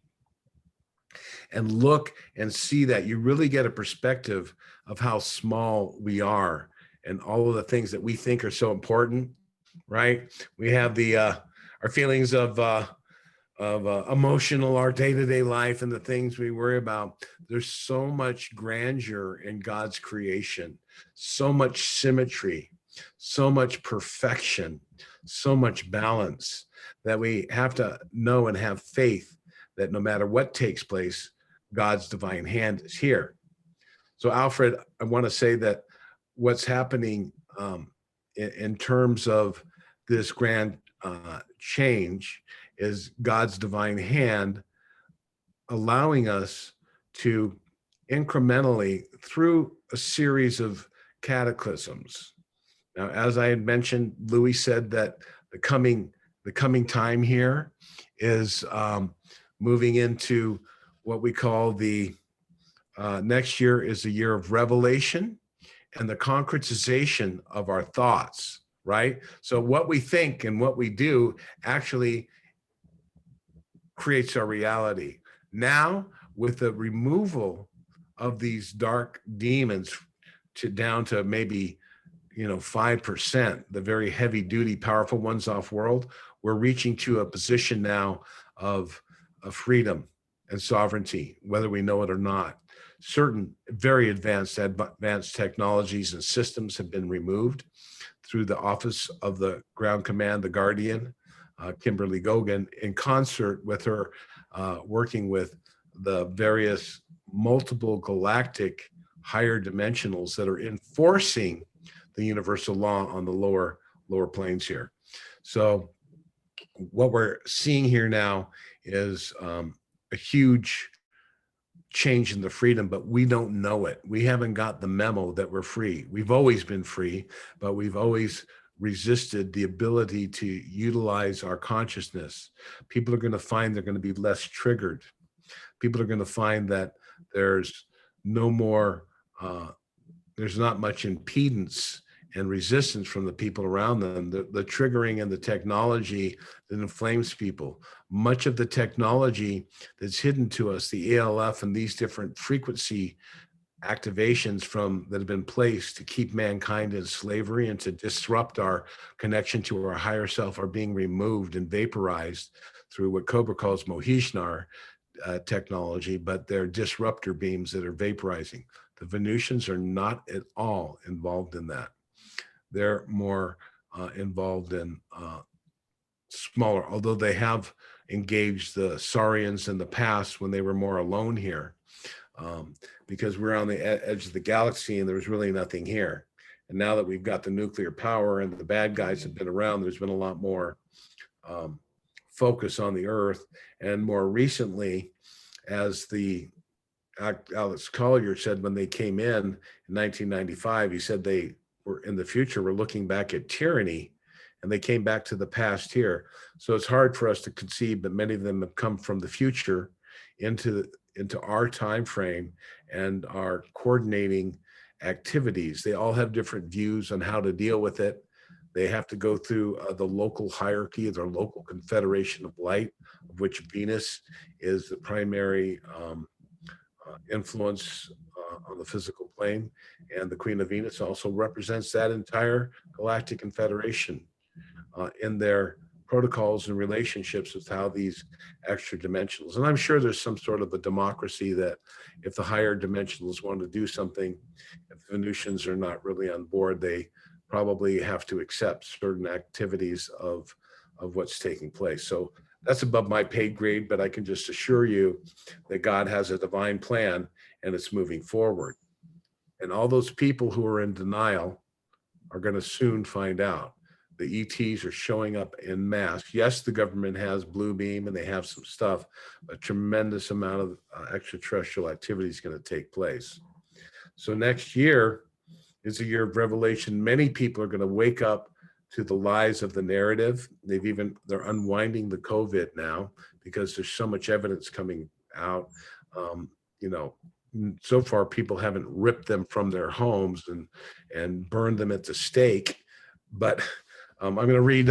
and look and see that, you really get a perspective of how small we are and all of the things that we think are so important, right? We have our feelings of emotional, our day-to-day life and the things we worry about. There's so much grandeur in God's creation, so much symmetry, so much perfection, so much balance that we have to know and have faith that no matter what takes place, God's divine hand is here. So Alfred, I want to say that what's happening in terms of this grand change is God's divine hand allowing us to incrementally, through a series of cataclysms. Now, as I had mentioned, Louis said that the coming time here is moving into what we call the next year is the year of revelation and the concretization of our thoughts, right? So what we think and what we do actually creates our reality. Now, with the removal of these dark demons down to maybe 5%, the very heavy duty, powerful ones off world, we're reaching to a position now of freedom and sovereignty, whether we know it or not. Certain very advanced technologies and systems have been removed through the Office of the Ground Command, the Guardian, Kimberly Gogan, in concert with her, working with the various multiple galactic higher dimensionals that are enforcing the universal law on the lower planes here. So what we're seeing here now is a huge change in the freedom, but we don't know it. We haven't got the memo that we're free. We've always been free, but we've always resisted the ability to utilize our consciousness. People are going to find they're going to be less triggered. People are going to find that there's no more, there's not much impedance and resistance from the people around them. The triggering and the technology that inflames people. Much of the technology that's hidden to us, the ALF and these different frequency activations that have been placed to keep mankind in slavery and to disrupt our connection to our higher self, are being removed and vaporized through what Cobra calls Mohishnar technology, but they're disruptor beams that are vaporizing. The Venusians are not at all involved in that. They're more involved in smaller, although they have engaged the Saurians in the past when they were more alone here. because we're on the edge of the galaxy and there was really nothing here. And now that we've got the nuclear power and the bad guys have been around, there's been a lot more focus on the Earth. And more recently, as the Alex Collier said when they came in 1995, he said they were in the future, we're looking back at tyranny, and they came back to the past here. So it's hard for us to conceive that many of them have come from the future into our time frame and are coordinating activities. They all have different views on how to deal with it. They have to go through the local hierarchy of their local confederation of light, of which Venus is the primary influence on the physical plane. And the Queen of Venus also represents that entire galactic confederation in their protocols and relationships with how these extra dimensionals. And I'm sure there's some sort of a democracy that if the higher dimensionals want to do something, if Venusians are not really on board, they probably have to accept certain activities of what's taking place. So that's above my pay grade, but I can just assure you that God has a divine plan and it's moving forward. And all those people who are in denial are going to soon find out. The ETs are showing up en masse. Yes, the government has Blue Beam and they have some stuff, a tremendous amount of extraterrestrial activity is going to take place. So next year is a year of revelation. Many people are going to wake up to the lies of the narrative. They're unwinding the COVID now because there's so much evidence coming out. So far people haven't ripped them from their homes and burned them at the stake, but I'm going to read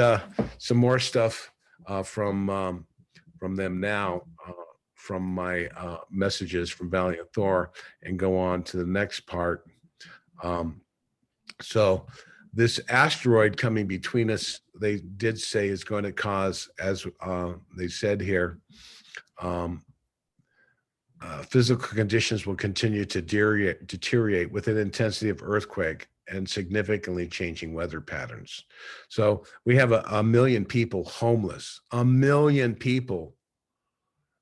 some more stuff from them now, from my messages from Valiant Thor, and go on to the next part. So this asteroid coming between us, they did say is going to cause, as they said here, physical conditions will continue to deteriorate with an intensity of earthquake and significantly changing weather patterns. So we have a million people homeless, a million people.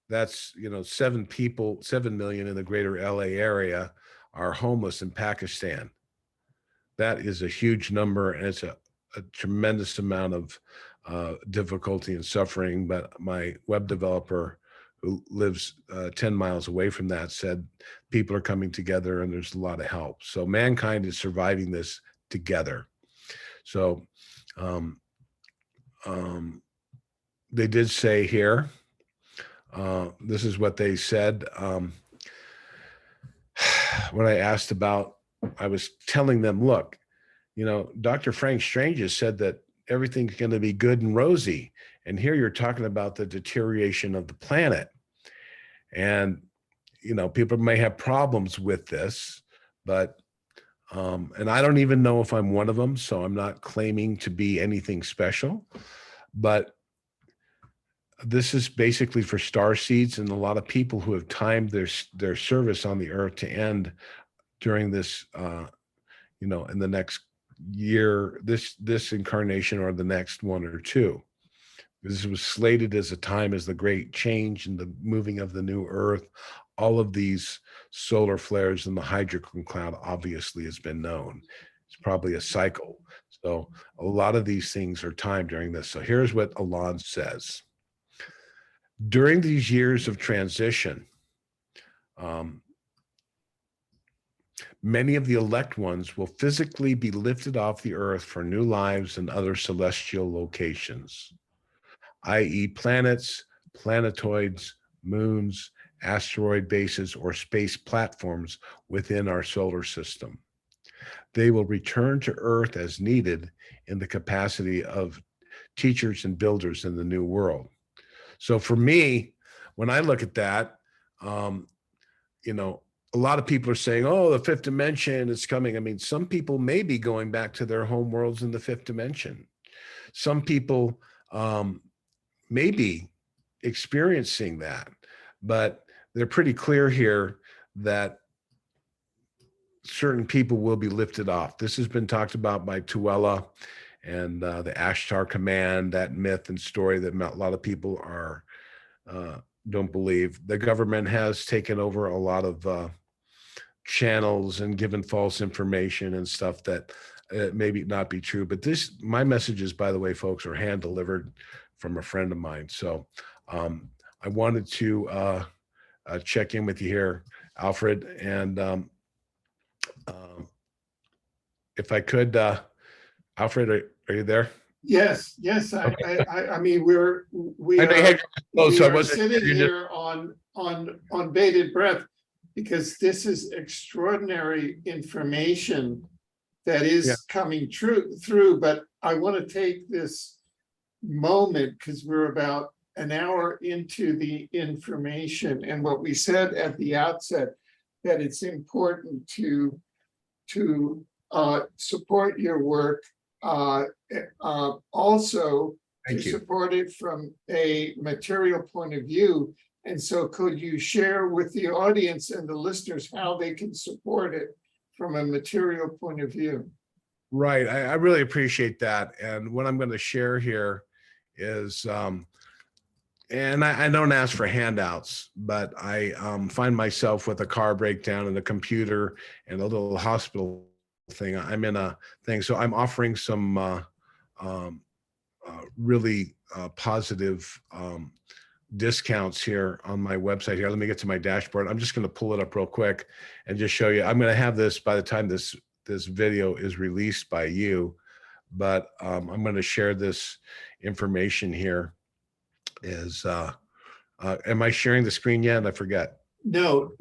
That's, 7 million in the greater LA area are homeless in Pakistan. That is a huge number, and it's a tremendous amount of difficulty and suffering. But my web developer, who lives 10 miles away from that, said people are coming together and there's a lot of help. So mankind is surviving this together. So they did say here, this is what they said. When I asked about, I was telling them, look, Dr. Frank Strange has said that everything's going to be good and rosy. And here you're talking about the deterioration of the planet. And, people may have problems with this, but, and I don't even know if I'm one of them, so I'm not claiming to be anything special, but this is basically for starseeds and a lot of people who have timed their service on the Earth to end during this, in the next year, this incarnation or the next one or two. This was slated as a time as the great change and the moving of the new Earth. All of these solar flares and the hydrogen cloud obviously has been known. It's probably a cycle. So a lot of these things are timed during this. So here's what Ahl-Lahn says. During these years of transition, many of the elect ones will physically be lifted off the Earth for new lives in other celestial locations, i.e. planets, planetoids, moons, asteroid bases, or space platforms within our solar system. They will return to Earth as needed in the capacity of teachers and builders in the new world. So for me, when I look at that, a lot of people are saying, oh, the fifth dimension is coming. I mean, some people may be going back to their home worlds in the fifth dimension. Some people may be experiencing that, but they're pretty clear here that certain people will be lifted off. This has been talked about by Tuella and the Ashtar Command, that myth and story that a lot of people are don't believe. The government has taken over a lot of channels and given false information and stuff that maybe not be true. But my messages, by the way, folks, are hand delivered from a friend of mine. So I wanted to check in with you here, Alfred, and if I could, Alfred, are you there? Yes, yes, Okay. I mean, we I know you are, had we so I are wasn't. sitting You're just, here on bated breath because this is extraordinary information that yeah, is coming through, but I want to take this moment because we're about an hour into the information and what we said at the outset, that it's important to support your work. Also to thank you. support it from a material point of view. And so could you share with the audience and the listeners how they can support it from a material point of view? Right. I really appreciate that. And what I'm going to share here is, and I don't ask for handouts, but I find myself with a car breakdown and a computer and a little hospital thing. I'm in a thing. So I'm offering some really positive discounts here on my website here. Let me get to my dashboard. I'm just going to pull it up real quick and just show you. I'm going to have this by the time this video is released by you, but I'm going to share this information here. Am I sharing the screen yet? I forget. No,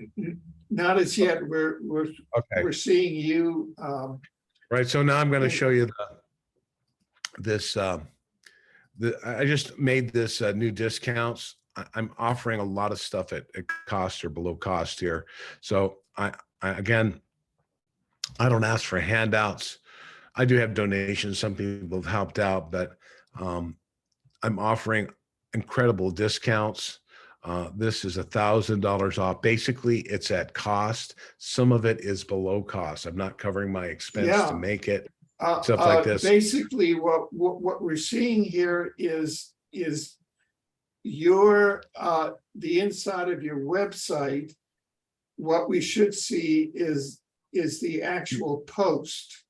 not as yet. We're Okay. seeing you. Right. So now I'm going to show you I just made this new discounts. I'm offering a lot of stuff at cost or below cost here. So again, I don't ask for handouts. I do have donations. Some people have helped out, but I'm offering incredible discounts. This is $1,000 off. Basically, it's at cost. Some of it is below cost. I'm not covering my expense to make it. Stuff like this. Basically, what we're seeing here is your the inside of your website. What we should see is the actual post.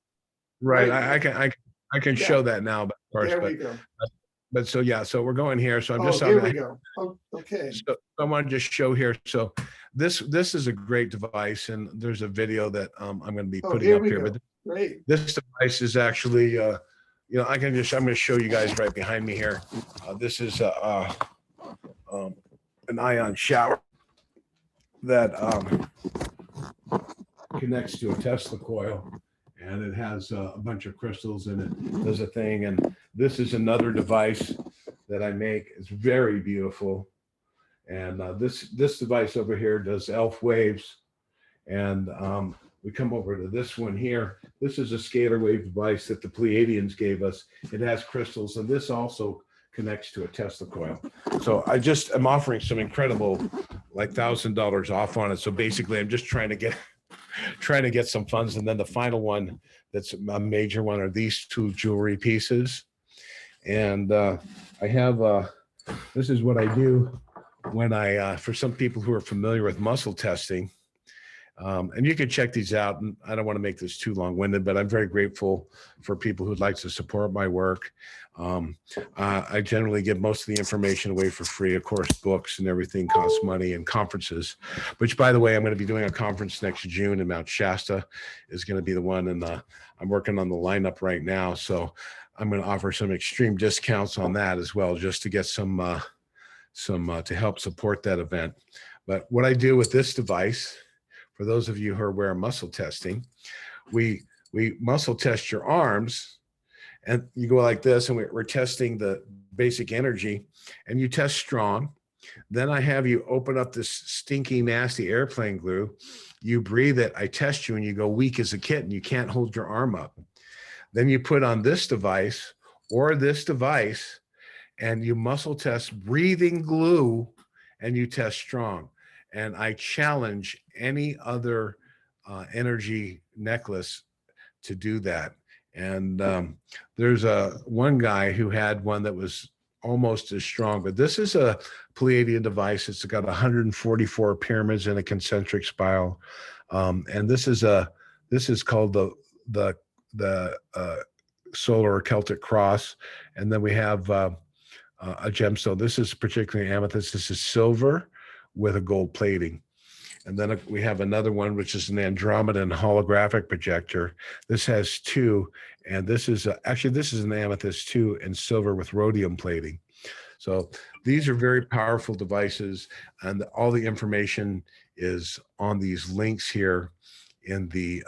Right. I can show that now, but of course, there we go. But so yeah, so we're going here. So I'm just here we go. Oh, okay. So I want to just show here. So this is a great device, and there's a video that I'm going to be putting up here. But great. This device is actually, you know, I'm going to show you guys right behind me here. This is an ion shower that connects to a Tesla coil, and it has a bunch of crystals in it. Does a thing, and this is another device that I make. It's very beautiful, and this device over here does ELF waves, and we come over to this one here. This is a scalar wave device that the Pleiadians gave us. It has crystals, and this also connects to a Tesla coil. So I'm offering some incredible, like $1,000 off on it. So basically, I'm just trying to get some funds. And then the final one, that's a major one, are these two jewelry pieces. And I have this is what I do when for some people who are familiar with muscle testing. And you can check these out, and I don't want to make this too long-winded, but I'm very grateful for people who'd like to support my work. I generally give most of the information away for free. Of course, books and everything costs money, and conferences, which, by the way, I'm going to be doing a conference next June in Mount Shasta is going to be the one. And I'm working on the lineup right now. So I'm going to offer some extreme discounts on that as well, just to get some to help support that event. But what I do with this device, for those of you who are aware of muscle testing, we muscle test your arms, and you go like this, and we're testing the basic energy, and you test strong. Then I have you open up this stinky, nasty airplane glue. You breathe it. I test you, and you go weak as a kitten. You can't hold your arm up. Then you put on this device or this device, and you muscle test breathing glue, and you test strong. And I challenge any other energy necklace to do that. And there's one guy who had one that was almost as strong. But this is a Pleiadian device. It's got 144 pyramids in a concentric spiral, and this is called the solar or Celtic cross. And then we have a gemstone. This is particularly amethyst. This is silver with a gold plating. And then we have another one, which is an Andromedan holographic projector. This has two, and this is actually, this is an amethyst too, and silver with rhodium plating. So these are very powerful devices, and all the information is on these links here in the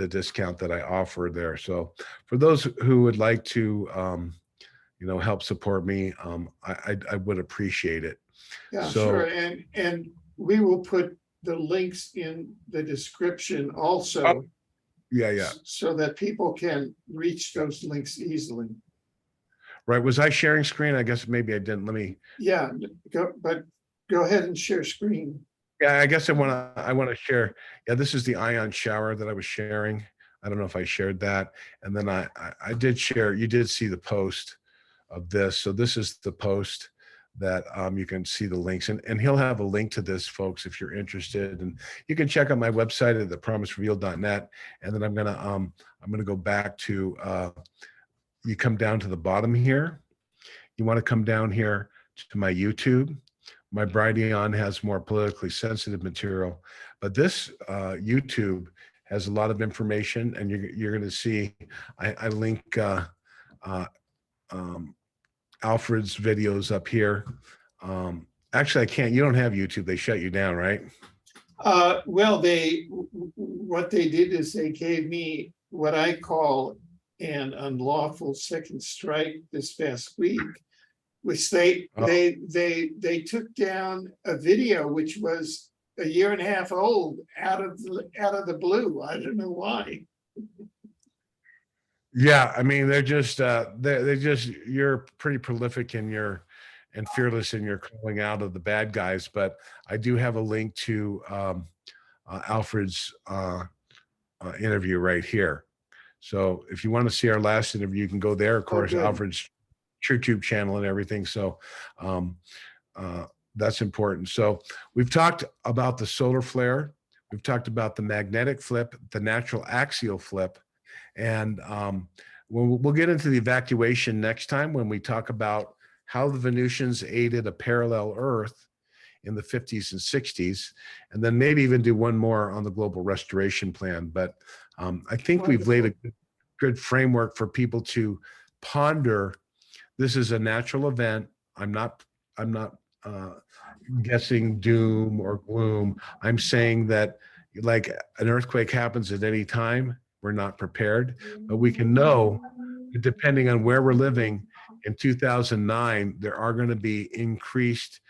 discount that I offer there. So for those who would like to, help support me, I would appreciate it. Yeah, So, sure. And we will put the links in the description also. yeah. So that people can reach those links easily. Right. Was I sharing screen? I guess maybe I didn't. Let me. Yeah, go ahead and share screen. Yeah, I guess I want to share. Yeah, this is the ion shower that I was sharing. I don't know if I shared that. And then I did share. You did see the post of this. So this is the post that you can see the links, and he'll have a link to this, folks, if you're interested. And you can check out my website at thepromiserevealed.net. And then I'm gonna go back to you come down to the bottom here. You want to come down here to my YouTube. My Brighteon has more politically sensitive material, but this YouTube has a lot of information, and you're going to see. I link Alfred's videos up here. Actually, I can't. You don't have YouTube. They shut you down, right? Well, what they did is they gave me what I call an unlawful second strike this past week, which they took down a video which was a year and a half old out of the blue. I don't know why. Yeah, I mean, they're just you're pretty prolific and fearless in your calling out of the bad guys. But I do have a link to Alfred's interview right here. So if you want to see our last interview, you can go there. Of course, Alfred's YouTube channel and everything. So that's important. So we've talked about the solar flare. We've talked about the magnetic flip, the natural axial flip. And we'll get into the evacuation next time when we talk about how the Venusians aided a parallel Earth in the 50s and 60s, and then maybe even do one more on the global restoration plan. But I think we've laid a good framework for people to ponder. This is a natural event. I'm not guessing doom or gloom. I'm saying that, like, an earthquake happens at any time. We're not prepared, but we can know, depending on where we're living, in 2009, there are going to be increased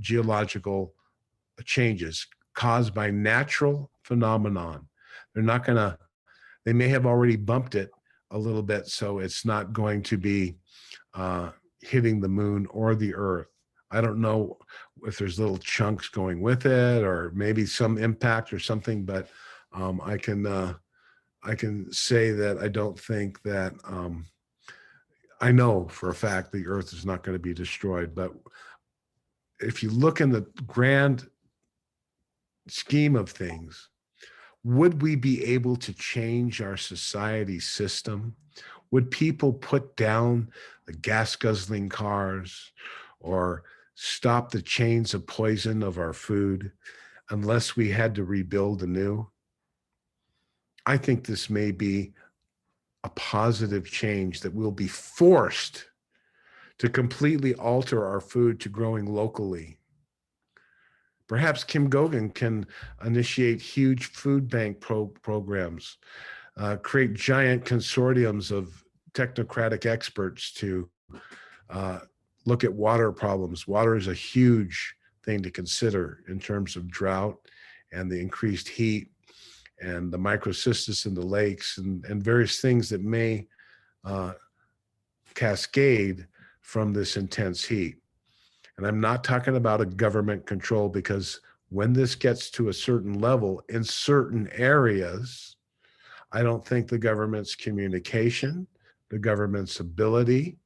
geological changes caused by natural phenomenon. They may have already bumped it a little bit, so it's not going to be hitting the moon or the Earth. I don't know if there's little chunks going with it, or maybe some impact or something, but I can say that I don't think that, I know for a fact the Earth is not going to be destroyed. But if you look in the grand scheme of things, would we be able to change our society system? Would people put down the gas guzzling cars or stop the chains of poison of our food unless we had to rebuild anew? I think this may be a positive change, that we'll be forced to completely alter our food to growing locally. Perhaps Kim Gogan can initiate huge food bank programs, create giant consortiums of technocratic experts to look at water problems. Water is a huge thing to consider in terms of drought and the increased heat and the microcystis in the lakes and various things that may cascade from this intense heat. And I'm not talking about a government control, because when this gets to a certain level in certain areas, I don't think the government's communication, the government's ability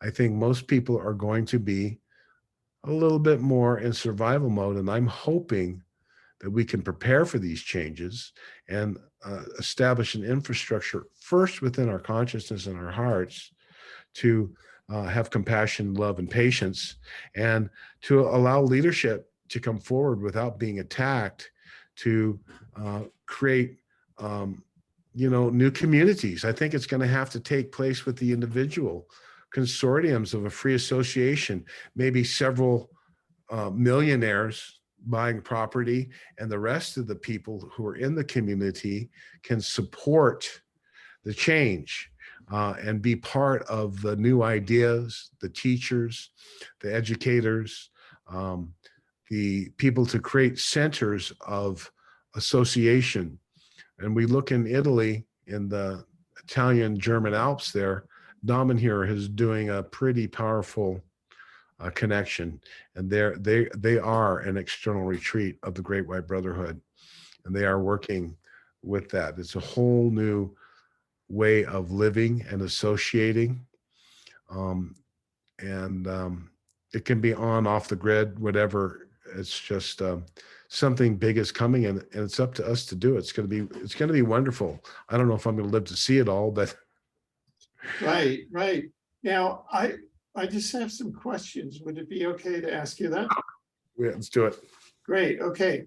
I think most people are going to be a little bit more in survival mode. And I'm hoping that we can prepare for these changes and establish an infrastructure first within our consciousness and our hearts to have compassion, love, and patience, and to allow leadership to come forward without being attacked, to create new communities. I think it's going to have to take place with the individual consortiums of a free association, maybe several millionaires buying property, and the rest of the people who are in the community can support the change and be part of the new ideas, the teachers, the educators, the people to create centers of association. And we look in Italy, in the Italian-German Alps there, Domenhir is doing a pretty powerful connection. And they are an external retreat of the Great White Brotherhood. And they are working with that. It's a whole new way of living and associating. It can be on, off the grid, whatever. It's just something big is coming, and it's up to us to do it. It's going to be wonderful. I don't know if I'm going to live to see it all, but Right. Now, I just have some questions. Would it be okay to ask you that? yeah, let's do it. Great. Okay.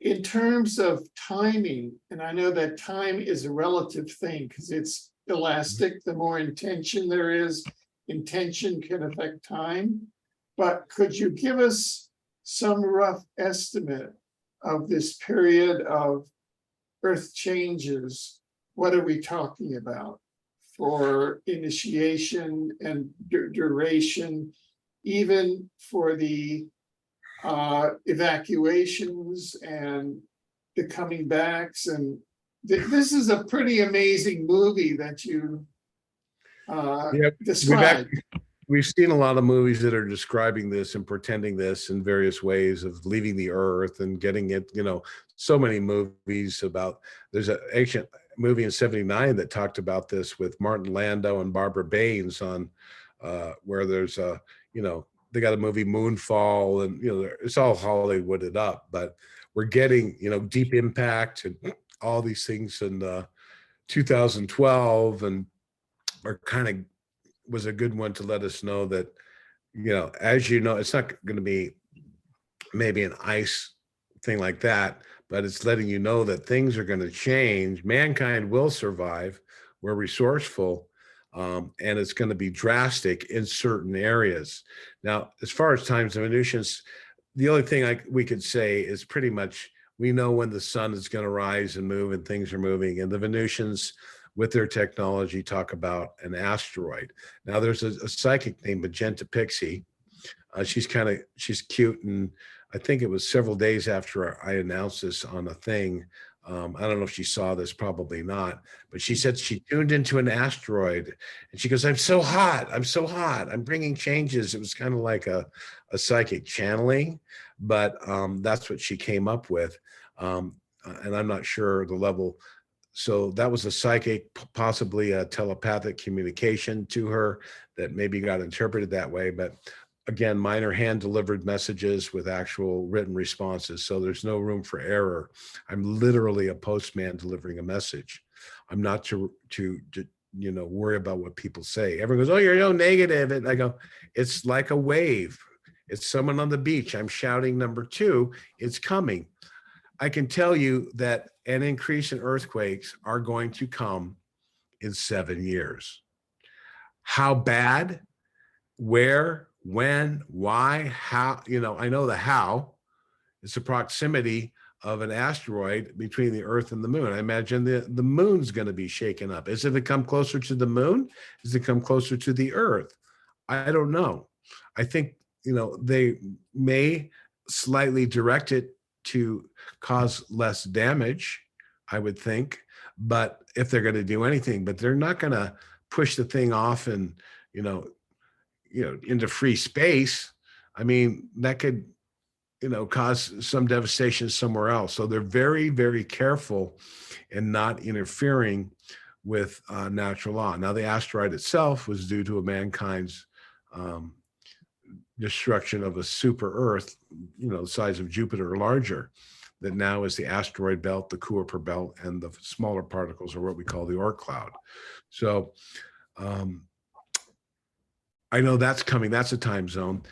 In terms of timing, and I know that time is a relative thing because it's elastic. The more intention there is, intention can affect time. But could you give us some rough estimate of this period of Earth changes? What are we talking about for initiation and duration, even for the evacuations and the coming backs? And this is a pretty amazing movie that you described. We've seen a lot of movies that are describing this and pretending this in various ways of leaving the earth and getting it, so many movies about, there's an ancient movie in 79 that talked about this with Martin Landau and Barbara Baines on where there's they got a movie Moonfall, and it's all Hollywooded up, but we're getting Deep Impact and all these things in 2012, and are kind of was a good one to let us know that as it's not going to be maybe an ice thing like that, but it's letting you know that things are going to change. Mankind will survive. We're resourceful. And it's going to be drastic in certain areas. Now, as far as times of Venusians, the only thing we could say is pretty much we know when the sun is going to rise and move and things are moving. And the Venusians, with their technology, talk about an asteroid. Now, there's a psychic named Magenta Pixie. She's cute. And I think it was several days after I announced this on a thing. I don't know if she saw this, probably not, but she said she tuned into an asteroid and she goes, I'm so hot. I'm bringing changes. It was kind of like a psychic channeling, but that's what she came up with. And I'm not sure the level. So that was a psychic, possibly a telepathic communication to her that maybe got interpreted that way. But again, mine are hand-delivered messages with actual written responses, so there's no room for error. I'm literally a postman delivering a message. I'm not to worry about what people say. Everyone goes, oh, you're so negative. And I go, it's like a wave. It's someone on the beach. I'm shouting number 2. It's coming. I can tell you that an increase in earthquakes are going to come in 7 years. How bad? Where? When? Why? How? I know the how. It's the proximity of an asteroid between the Earth and the moon. I imagine the moon's going to be shaken up. Is it come closer to the moon? Does it come closer to the Earth? I don't know. I think they may slightly direct it to cause less damage, I would think. But if they're going to do anything, but they're not going to push the thing off and into free space. I mean, that could cause some devastation somewhere else. So they're very, very careful in not interfering with natural law. Now, the asteroid itself was due to mankind's destruction of a super Earth, the size of Jupiter or larger, that now is the asteroid belt, the Kuiper belt, and the smaller particles are what we call the Oort cloud. So I know that's coming. That's a time zone.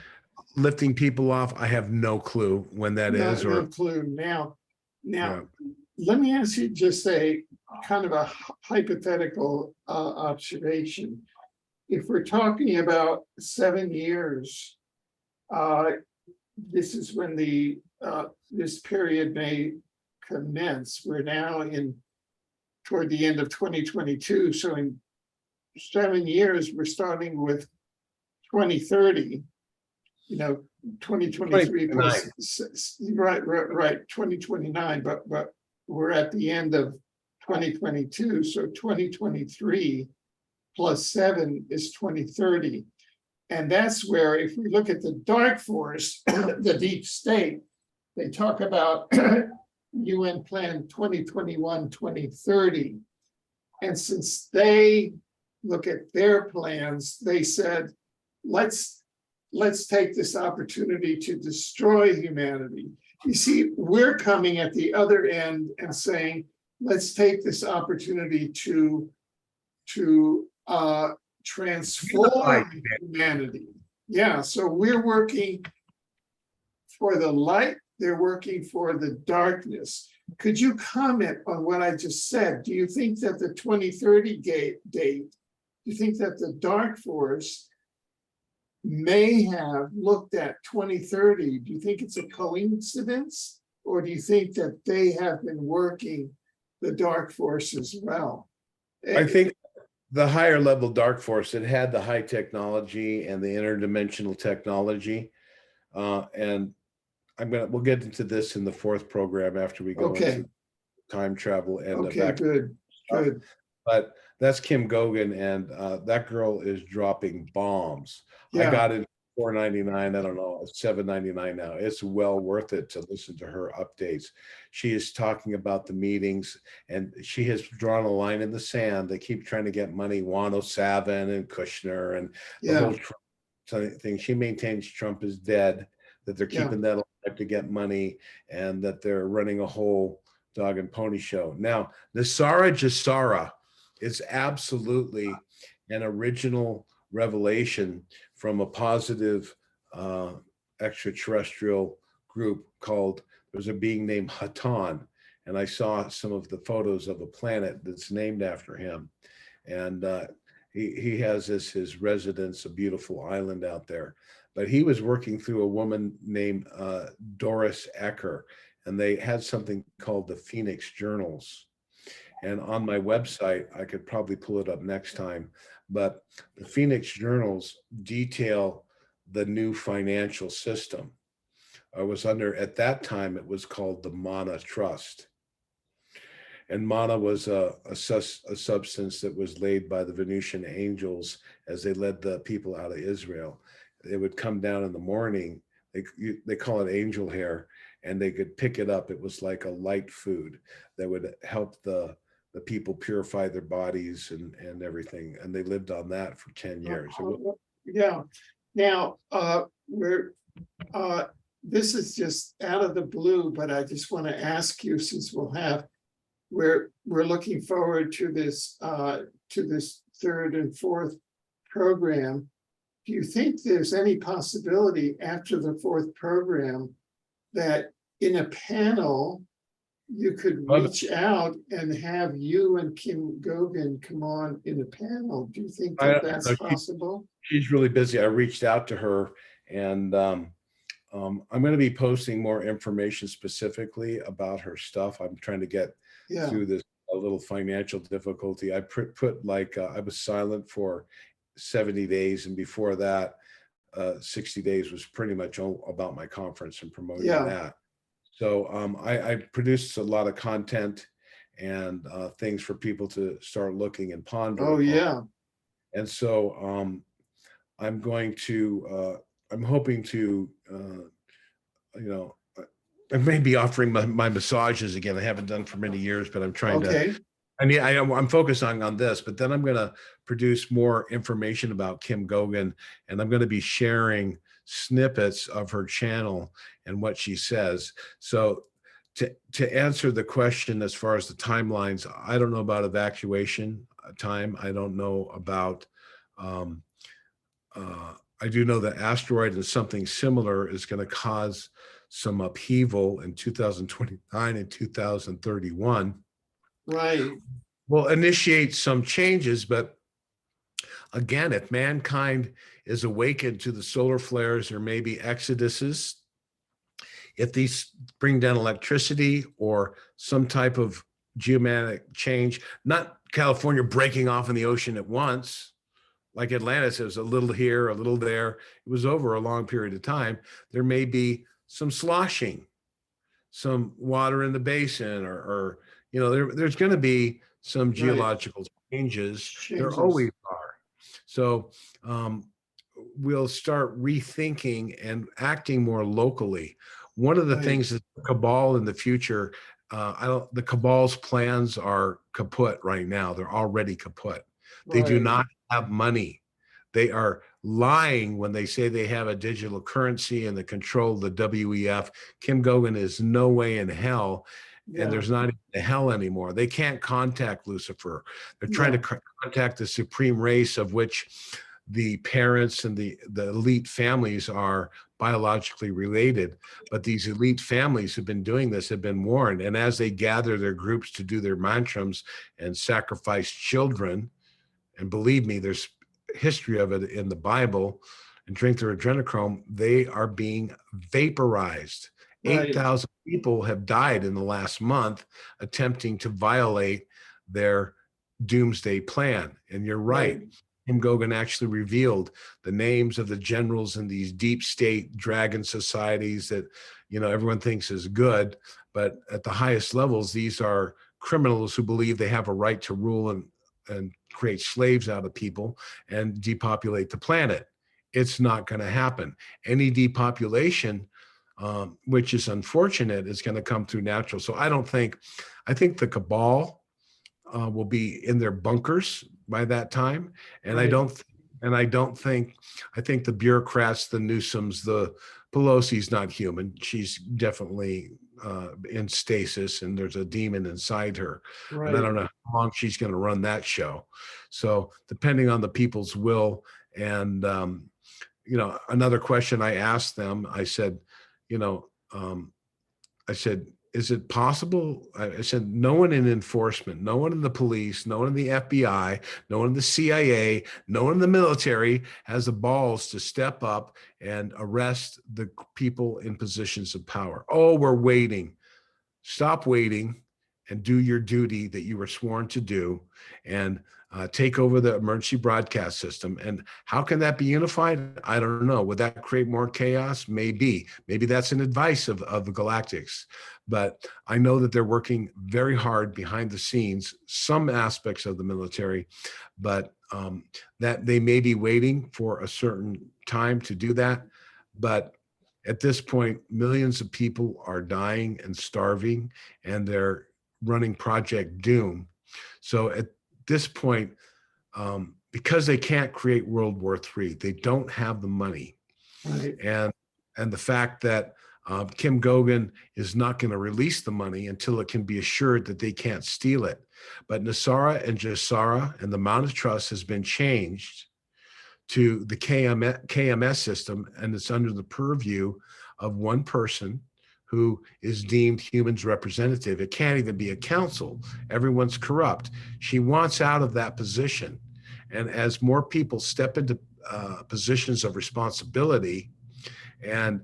Lifting people off, I have no clue when that is. No clue. Now, Yeah. let me ask you just a kind of a hypothetical observation. If we're talking about 7 years, this is when this period may commence. We're now toward the end of 2022. So in 7 years, we're starting with 2030. 2023 plus, right, 2029, but we're at the end of 2022. So 2023 plus 7 is 2030. And that's where, if we look at the dark force, the deep state, they talk about UN Plan 2021-2030. And since they look at their plans, they said, let's take this opportunity to destroy humanity. You see, we're coming at the other end and saying, let's take this opportunity to transform humanity. Yeah, so we're working for the light, they're working for the darkness. Could you comment on what I just said? Do you think that the 2030 date, do you think that the dark force may have looked at 2030? Do you think it's a coincidence? Or do you think that they have been working the dark force as well? I think the higher level dark force, it had the high technology and the interdimensional technology. And we'll get into this in the 4th program after we go into time travel and good. But that's Kim Gogan, and that girl is dropping bombs. Yeah. I got it $4.99. I don't know, it's $7.99 now. It's well worth it to listen to her updates. She is talking about the meetings, and she has drawn a line in the sand. They keep trying to get money, Wano Savin and Kushner and the whole Trump thing. She maintains Trump is dead, that they're keeping that alive to get money, and that they're running a whole dog and pony show. Now, Nisara Jasara is absolutely an original revelation from a positive extraterrestrial group called, there's a being named Hatan, and I saw some of the photos of a planet that's named after him. And he has as his residence a beautiful island out there. But he was working through a woman named Doris Ecker, and they had something called the Phoenix Journals. And on my website, I could probably pull it up next time, but the Phoenix Journals detail the new financial system. I was under, at that time, it was called the Mana Trust. And mana was a substance that was laid by the Venusian angels as they led the people out of Israel. They would come down in the morning, they call it angel hair, and they could pick it up. It was like a light food that would help the people purify their bodies and everything. And they lived on that for 10 years. Yeah. Now, this is just out of the blue, but I just want to ask you, since we're looking forward to this 3rd and 4th program. Do you think there's any possibility after the 4th program that in a panel you could reach out and have you and Kim Gogan come on in a panel? Do you think that that's possible? She's really busy. I reached out to her, and I'm going to be posting more information specifically about her stuff. I'm trying to get through this a little financial difficulty. I put like I was silent for 70 days, and before that 60 days was pretty much all about my conference and promoting that. So I produced a lot of content and things for people to start looking and pondering. And so I'm going to I'm hoping to I may be offering my massages again. I haven't done for many years, but I'm trying to I'm focusing on this, but then I'm going to produce more information about Kim Gogan, and I'm going to be sharing snippets of her channel and what she says. So to answer the question as far as the timelines, I don't know about evacuation time. I don't know about, I do know that Asteroid and something similar is going to cause some upheaval in 2029 and 2031. Right, Will initiate some changes, but again, if mankind is awakened to the solar flares or maybe exoduses, if these bring down electricity or some type of geomagnetic change, not California breaking off in the ocean at once, like Atlantis, it was a little here, a little there. It was over a long period of time. There may be some sloshing, some water in the basin, or there's going to be some right. geological changes. There Changes. always are. So we'll start rethinking and acting more locally. One of the Right, things that the cabal in the future, the cabal's plans are kaput right now. They're already kaput. They do right. not have money. They are lying when they say they have a digital currency and the control of the WEF. Kim Gogan is no way in hell, and Yeah, there's not even a hell anymore. They can't contact Lucifer. They're trying to no, contact the supreme race, of which the parents and the elite families are biologically related. But these elite families who've been doing this have been warned. And as they gather their groups to do their mantrams and sacrifice children, and believe me, there's history of it in the Bible, and drink their adrenochrome, they are being vaporized. right, 8,000 people have died in the last month attempting to violate their doomsday plan. And you're right. right. Kim Gogan actually revealed the names of the generals in these deep state dragon societies that, everyone thinks is good. But at the highest levels, these are criminals who believe they have a right to rule and create slaves out of people and depopulate the planet. It's not going to happen. Any depopulation, which is unfortunate, is going to come through natural. So I think the cabal will be in their bunkers by that time. And Right. I think the bureaucrats, the Newsoms, the Pelosi's not human. She's definitely in stasis, and there's a demon inside her. And I Right. don't know how long she's going to run that show. So depending on the people's will. And, another question I asked them, I said, you know, I said, is it possible? I said, no one in enforcement, no one in the police, no one in the FBI, no one in the CIA, no one in the military has the balls to step up and arrest the people in positions of power. Oh, we're waiting. Stop waiting and do your duty that you were sworn to do, and take over the emergency broadcast system. And how can that be unified? I don't know. Would that create more chaos? Maybe. Maybe that's an advice of the Galactics. But I know that they're working very hard behind the scenes, some aspects of the military, but that they may be waiting for a certain time to do that. But at this point, millions of people are dying and starving, and they're running Project Doom. So at this point, because they can't create World War III, they don't have the money, Right. and the fact that Kim Gogan is not going to release the money until it can be assured that they can't steal it. But Nasara and Jasara and the Mount of Trust has been changed to the KMS system, and it's under the purview of one person who is deemed humans representative. It can't even be a council. Everyone's corrupt. She wants out of that position. And as more people step into positions of responsibility and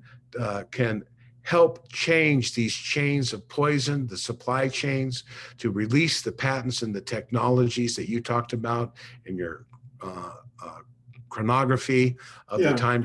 can help change these chains of poison, the supply chains, to release the patents and the technologies that you talked about in your chronography of the Yeah. time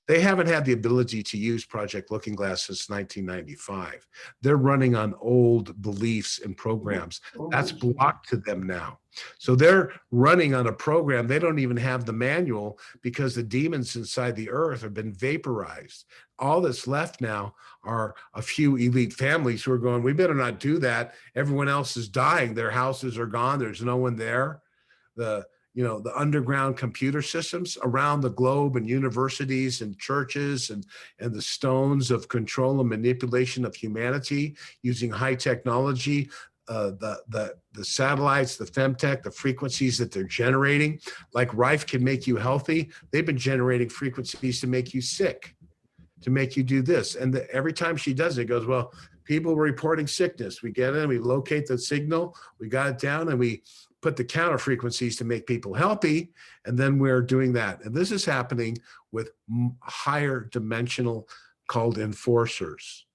They haven't had the ability to use Project Looking Glass since 1995. They're running on old beliefs and programs. That's blocked to them now. So they're running on a program. They don't even have the manual because the demons inside the earth have been vaporized. All that's left now are a few elite families who are going, we better not do that. Everyone else is dying. Their houses are gone. There's no one there. The underground computer systems around the globe and universities and churches and the stones of control and manipulation of humanity using high technology, the satellites, the femtech, the frequencies that they're generating. Like Rife can make you healthy. They've been generating frequencies to make you sick, to make you do this. And every time she does it, goes, well, people were reporting sickness. We get in, we locate the signal, we got it down, and we put the counter frequencies to make people healthy, and then we're doing that. And this is happening with higher dimensional called enforcers.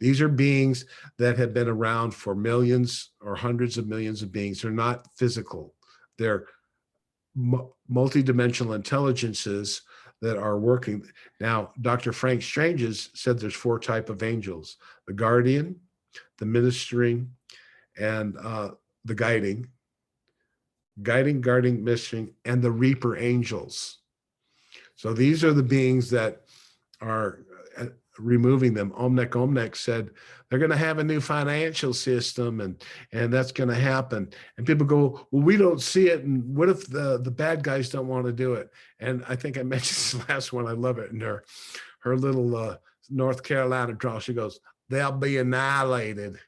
These are beings that have been around for millions or hundreds of millions of beings. They're not physical. They're multidimensional intelligences that are working. Now, Dr. Frank Strange's said there's 4 types of angels: the guardian, the ministering, and the guiding, ministering, and the reaper angels. So these are the beings that are removing them. Omnek said they're going to have a new financial system, and that's going to happen. And people go, well, we don't see it. And what if the bad guys don't want to do it? And I think I mentioned this last one. I love it. In her little North Carolina drawl, she goes, they'll be annihilated.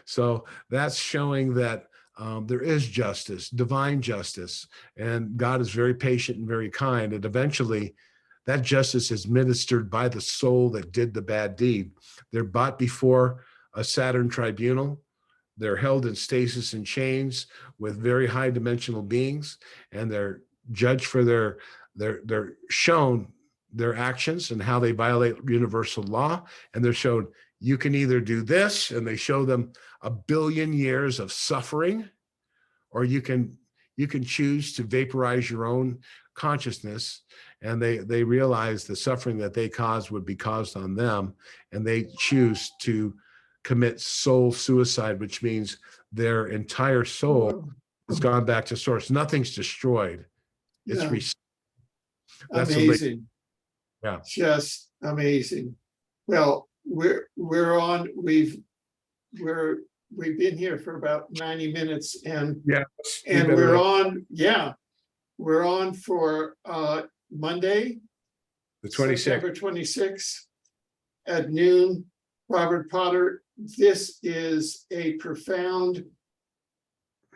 So that's showing that there is justice, divine justice, and God is very patient and very kind. And eventually that justice is ministered by the soul that did the bad deed. They're brought before a Saturn tribunal. They're held in stasis and chains with very high dimensional beings, and they're judged for they're shown their actions and how they violate universal law. And they're shown, you can either do this, and they show them 1 billion years of suffering, or you can choose to vaporize your own consciousness. And they realize the suffering that they caused would be caused on them, and they choose to commit soul suicide, which means their entire soul has gone back to source. Nothing's destroyed. It's that's amazing. Yeah, just amazing. Well, we've been here for about 90 minutes, and we're on for Monday, the 26th. September 26th at noon. Robert Potter, this is a profound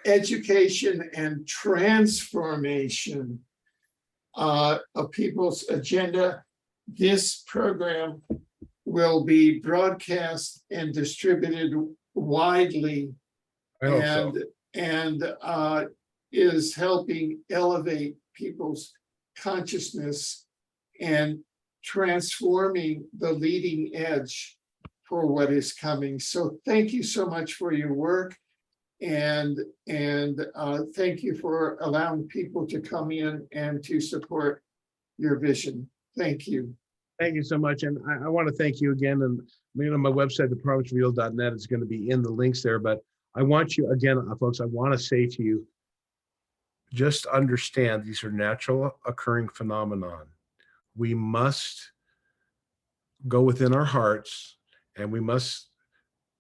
education and transformation of people's agenda. This program will be broadcast and distributed widely, and is helping elevate people's consciousness and transforming the leading edge for what is coming. So thank you so much for your work, and thank you for allowing people to come in and to support your vision. Thank you. Thank you so much. And I want to thank you again. And on my website, thepromiserevealed.net, is going to be in the links there. But I want you, again, folks, I want to say to you, just understand these are natural occurring phenomenon. We must go within our hearts, and we must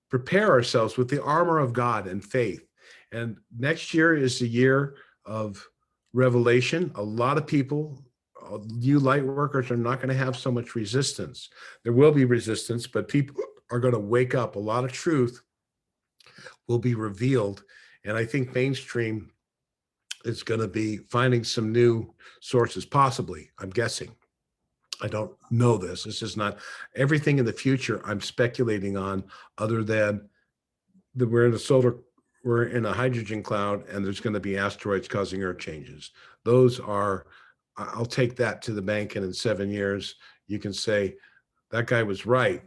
prepare ourselves with the armor of God and faith. And next year is the year of revelation. A lot of people, you light workers, are not going to have so much resistance. There will be resistance, but people are going to wake up. A lot of truth will be revealed. And I think mainstream is going to be finding some new sources, possibly, I'm guessing. I don't know this. This is not everything in the future I'm speculating on, other than that we're in a hydrogen cloud, and there's going to be asteroids causing earth changes. Those are, I'll take that to the bank, and in 7 years, you can say, that guy was right.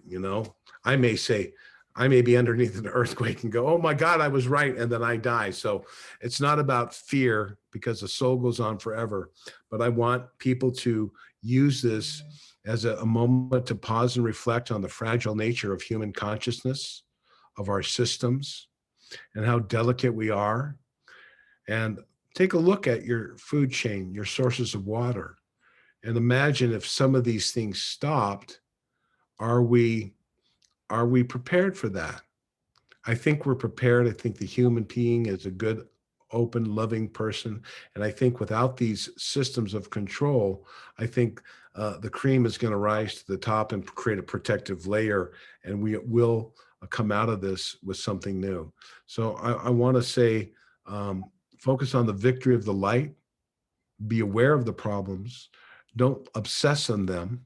I may say, I may be underneath an earthquake and go, oh my God, I was right. And then I die. So it's not about fear, because the soul goes on forever. But I want people to use this as a moment to pause and reflect on the fragile nature of human consciousness, of our systems, and how delicate we are. And take a look at your food chain, your sources of water, and imagine if some of these things stopped, are we prepared for that? I think we're prepared. I think the human being is a good, open, loving person. And I think without these systems of control, I think the cream is going to rise to the top and create a protective layer, and we will come out of this with something new. So I want to say, focus on the victory of the light, be aware of the problems, don't obsess on them,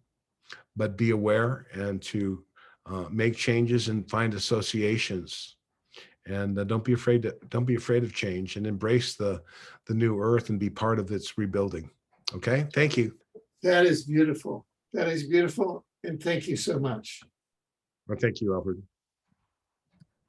but be aware and to make changes and find associations. And don't be afraid of change, and embrace the new earth and be part of its rebuilding. Okay, thank you. That is beautiful. That is beautiful. And thank you so much. Well, thank you, Albert.